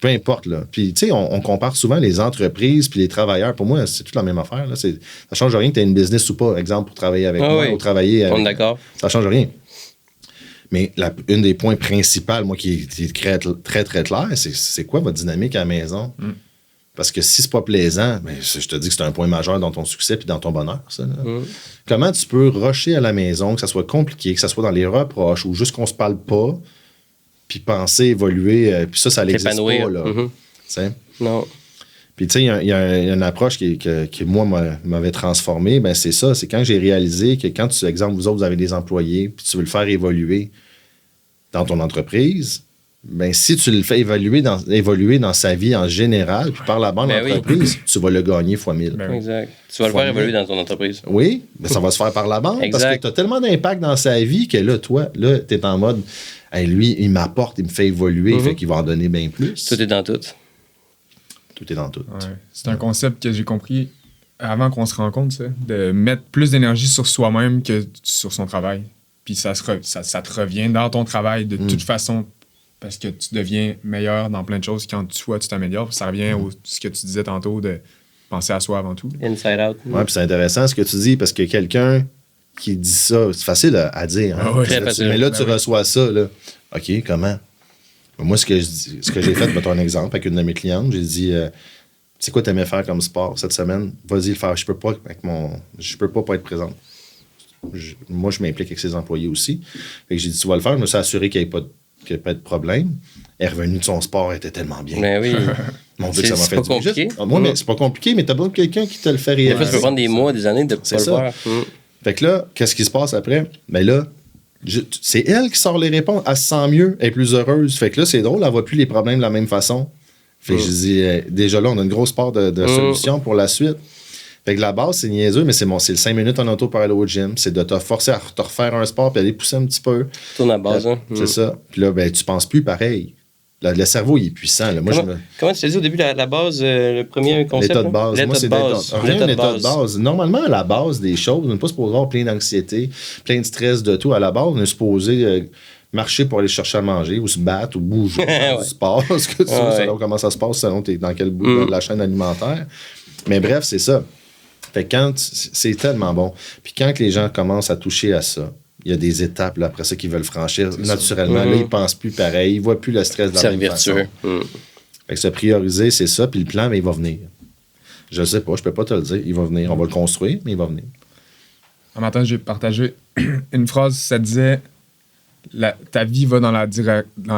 Peu importe, là. Puis, tu sais, on compare souvent les entreprises puis les travailleurs. Pour moi, c'est toute la même affaire, là. Ça change rien que tu aies une business ou pas, exemple, pour travailler avec moi ou travailler avec... On est d'accord. Ça change rien. Mais une des points principaux, moi, qui est très, très, très clair, c'est quoi votre dynamique à la maison? Parce que si c'est pas plaisant, ben, je te dis que c'est un point majeur dans ton succès puis dans ton bonheur, ça. Comment tu peux rusher à la maison, que ça soit compliqué, que ça soit dans les reproches ou juste qu'on se parle pas, puis penser, évoluer, puis ça n'existe pas, là. Non. Puis, tu sais, il y a une approche qui moi, m'avait transformé. Ben, c'est ça. C'est quand j'ai réalisé que quand, exemple, vous autres, vous avez des employés, puis tu veux le faire évoluer dans ton entreprise, ben, si tu le fais évoluer dans sa vie en général, puis par la bande d'entreprise, tu vas le gagner fois 1000. Exact. Tu vas le faire évoluer dans ton entreprise. Oui, mais ça va se faire par la bande parce que tu as tellement d'impact dans sa vie que là, toi, tu es en mode, hey, lui, il m'apporte, il me fait évoluer, fait qu'il va en donner bien plus. Tout est dans tout. Tout est dans tout. Ouais. C'est un concept que j'ai compris avant qu'on se rencontre, ça, de mettre plus d'énergie sur soi-même que sur son travail. Puis ça te revient dans ton travail de toute façon parce que tu deviens meilleur dans plein de choses quand toi, tu t'améliores. Ça revient à ce que tu disais tantôt de penser à soi avant tout. Inside out. Oui, puis c'est intéressant ce que tu dis parce que quelqu'un qui dit ça, c'est facile à dire. Hein? Ouais, très facile. Mais là, tu reçois ça. Là. OK, comment? Moi, ce que j'ai fait, mettons un exemple avec une de mes clientes, j'ai dit c'est quoi tu aimais faire comme sport cette semaine? Vas-y le faire. Je peux pas être présente. Moi, je m'implique avec ses employés aussi. Fait que j'ai dit tu vas le faire. Je me suis assuré qu'il n'y ait pas de problème. Elle est revenue de son sport, elle était tellement bien. Ben oui. Mon Dieu, ça m'a fait pas compliqué. Moi, mais c'est pas compliqué, mais t'as besoin de quelqu'un qui te le fait réaliser. Des fois, ça peut prendre des mois, des années de pas le ça. faire. Fait que là, qu'est-ce qui se passe après? Ben là, c'est elle qui sort les réponses. Elle se sent mieux, elle est plus heureuse. Fait que là, c'est drôle, elle voit plus les problèmes de la même façon. Fait que je dis, déjà là, on a une grosse part de solutions pour la suite. Fait que la base, c'est niaiseux, mais c'est le 5 minutes en auto pour aller au gym. C'est de te forcer à te refaire un sport puis aller pousser un petit peu. Tourne à base, hein. C'est ça. Puis là, ben, tu penses plus pareil. Le cerveau, il est puissant. Là. Moi, comment tu t'as dit au début, la base, le premier concept? L'état de base. Moi, c'est l'état de base. Normalement, à la base des choses, on n'est pas supposé avoir plein d'anxiété, plein de stress de tout. À la base, on est supposé marcher pour aller chercher à manger ou se battre ou bouger, faire du sport. Parce que selon comment ça se passe, selon tu es dans quel bout de la chaîne alimentaire. Mais bref, c'est ça. Fait que c'est tellement bon. Puis quand les gens commencent à toucher à ça, il y a des étapes là, après ça qu'ils veulent franchir. Naturellement, là, ils ne pensent plus pareil. Ils ne voient plus le stress de la même façon. Fait que se prioriser, c'est ça. Puis le plan, mais il va venir. Je ne sais pas, je ne peux pas te le dire. Il va venir. On va le construire, mais il va venir. Un matin, j'ai partagé une phrase, ça disait ta vie va dans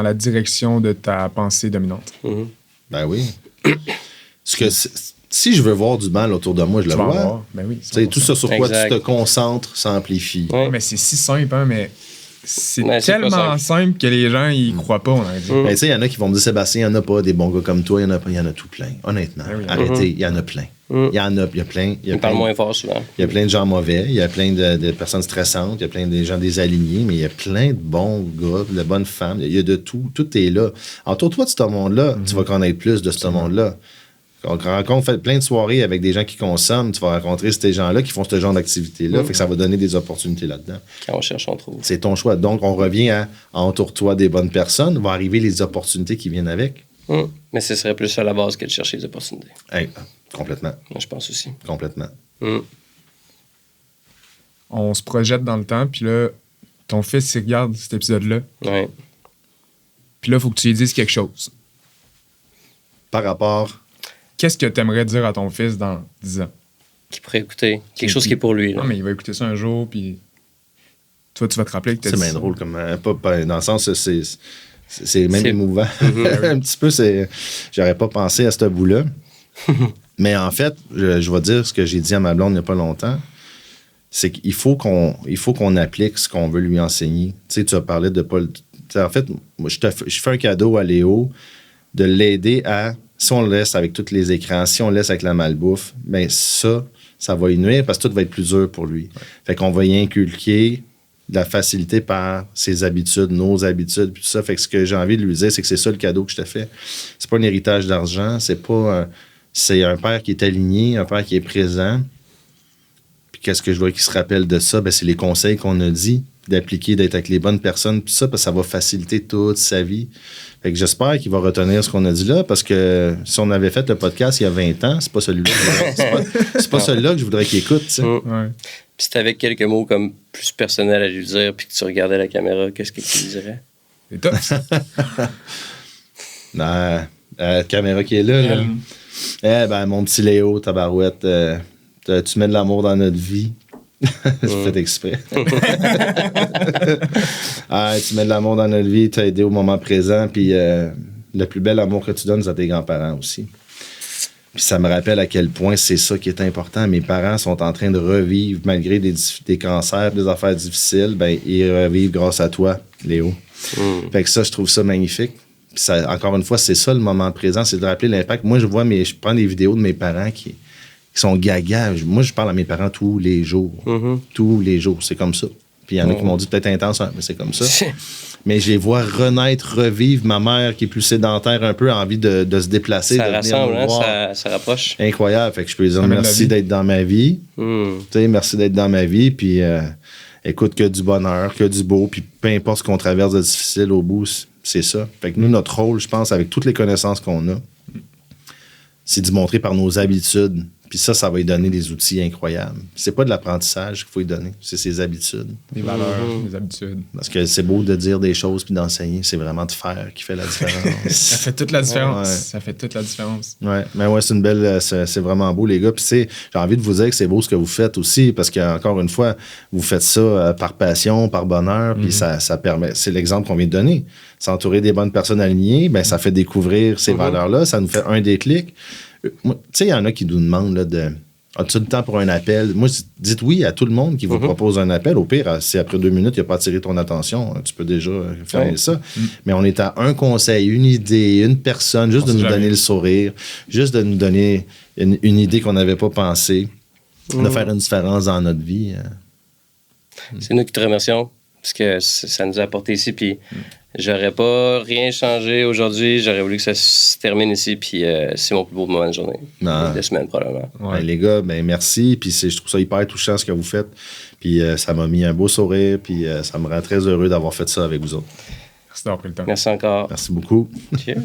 la direction de ta pensée dominante. Ben oui. Si je veux voir du mal autour de moi, je le vois. Ben oui, tout ça sur quoi tu te concentres s'amplifie. Ouais. Mais c'est si simple, hein, mais c'est tellement simple que les gens ils croient pas, on a dit. Ben, il y en a qui vont me dire, Sébastien, il n'y en a pas des bons gars comme toi, il y en a tout plein. Honnêtement, arrêtez, il y en a plein. Il y a plein. Ils parlent moins fort souvent. Il y a plein de gens mauvais, il y a plein de personnes stressantes, il y a plein de gens désalignés, mais il y a plein de bons gars, de bonnes femmes, il y a de tout. Tout est là. Entoure-toi de ce monde-là, tu vas connaître plus de ce monde-là. Quand on fait plein de soirées avec des gens qui consomment, tu vas rencontrer ces gens-là qui font ce genre d'activité-là. Fait que ça va donner des opportunités là-dedans. Quand on cherche, on trouve. C'est ton choix. Donc, on revient à entoure-toi des bonnes personnes, va arriver les opportunités qui viennent avec. Mais ce serait plus à la base que de chercher les opportunités. Hey, complètement. Moi, je pense aussi. Complètement. On se projette dans le temps, puis là, ton fils, il regarde cet épisode-là. Ouais. Puis là, il faut que tu lui dises quelque chose. Par rapport... Qu'est-ce que tu aimerais dire à ton fils dans 10 ans? Qui pourrait écouter. Quelque chose qui est pour lui. Là. Non, mais il va écouter ça un jour, puis toi, tu vas te rappeler que tu as dit C'est bien drôle, comme, pas, dans le sens, c'est même émouvant. Un petit peu, j'aurais pas pensé à ce bout-là. Mais en fait, je vais dire ce que j'ai dit à ma blonde il n'y a pas longtemps, c'est qu'il faut qu'on applique ce qu'on veut lui enseigner. Tu sais, tu as parlé de pas... En fait, moi, je fais un cadeau à Léo de l'aider à... Si on le laisse avec tous les écrans, si on le laisse avec la malbouffe, bien ça va y nuire parce que tout va être plus dur pour lui. Ouais. Fait qu'on va y inculquer de la facilité par ses habitudes, nos habitudes, puis tout ça. Fait que ce que j'ai envie de lui dire, c'est que c'est ça le cadeau que je te fais. C'est pas un héritage d'argent, c'est pas... c'est un père qui est aligné, un père qui est présent. Puis qu'est-ce que je vois qui se rappelle de ça? Bien, c'est les conseils qu'on a dit. d'appliquer, d'être avec les bonnes personnes, puis ça, parce que ça va faciliter toute sa vie. Fait que j'espère qu'il va retenir ce qu'on a dit là, parce que si on avait fait le podcast il y a 20 ans, c'est pas celui-là c'est pas celui-là que je voudrais qu'il écoute, tu sais. Ouais. Puis si t'avais quelques mots comme plus personnels à lui dire, puis que tu regardais la caméra, qu'est-ce que tu lui dirais? C'est top, ça. La caméra qui est là. Mon petit Léo, tabarouette, tu mets de l'amour dans notre vie. Je fais exprès. Tu mets de l'amour dans notre vie, t'as aidé au moment présent, puis le plus bel amour que tu donnes, c'est à tes grands-parents aussi. Puis ça me rappelle à quel point c'est ça qui est important. Mes parents sont en train de revivre, malgré des cancers, des affaires difficiles, ben ils revivent grâce à toi, Léo. Fait que ça, je trouve ça magnifique. Puis ça, encore une fois, c'est ça le moment présent, c'est de rappeler l'impact. Moi, je prends des vidéos de mes parents qui sont gaga. Moi, je parle à mes parents tous les jours. Tous les jours, c'est comme ça. Puis il y en a qui m'ont dit peut-être intense, mais c'est comme ça. Mais je les vois renaître, revivre. Ma mère, qui est plus sédentaire un peu, a envie de se déplacer. Ça de rassemble, venir me voir. ça rapproche. Incroyable. Fait que je peux lui dire Ça amène la merci vie. d'être dans ma vie. Tu sais, merci d'être dans ma vie. Puis écoute, que du bonheur, que du beau. Puis peu importe ce qu'on traverse de difficile au bout, c'est ça. Fait que nous, notre rôle, je pense, avec toutes les connaissances qu'on a, c'est d'y montrer par nos habitudes. Puis ça va lui donner des outils incroyables. C'est pas de l'apprentissage qu'il faut lui donner, c'est ses habitudes. Des valeurs, des habitudes. Parce que c'est beau de dire des choses puis d'enseigner, c'est vraiment de faire qui fait la différence. Ça fait toute la différence. Ouais. Ça fait toute la différence. Ouais, mais ouais, c'est une belle, c'est vraiment beau, les gars. Puis j'ai envie de vous dire que c'est beau ce que vous faites aussi, parce qu'encore une fois, vous faites ça par passion, par bonheur, puis ça permet. C'est l'exemple qu'on vient de donner. S'entourer des bonnes personnes alignées, ben ça fait découvrir ces valeurs-là, ça nous fait un déclic. Tu sais, il y en a qui nous demandent là, as-tu le temps pour un appel? Moi, dites oui à tout le monde qui vous propose un appel. Au pire, si après 2 minutes, il n'a pas attiré ton attention, tu peux déjà fermer ça. Mais on est à un conseil, une idée, une personne, juste de nous donner le sourire, juste de nous donner une idée qu'on n'avait pas pensé, de faire une différence dans notre vie. C'est nous qui te remercions, parce que ça nous a apporté ici, puis j'aurais pas rien changé aujourd'hui. J'aurais voulu que ça se termine ici, puis c'est mon plus beau moment de journée. De semaine, probablement. Ouais. Les gars, ben merci. Puis je trouve ça hyper touchant ce que vous faites. Puis ça m'a mis un beau sourire. Puis ça me rend très heureux d'avoir fait ça avec vous autres. Merci d'avoir pris le temps. Merci encore. Merci beaucoup. Cheers.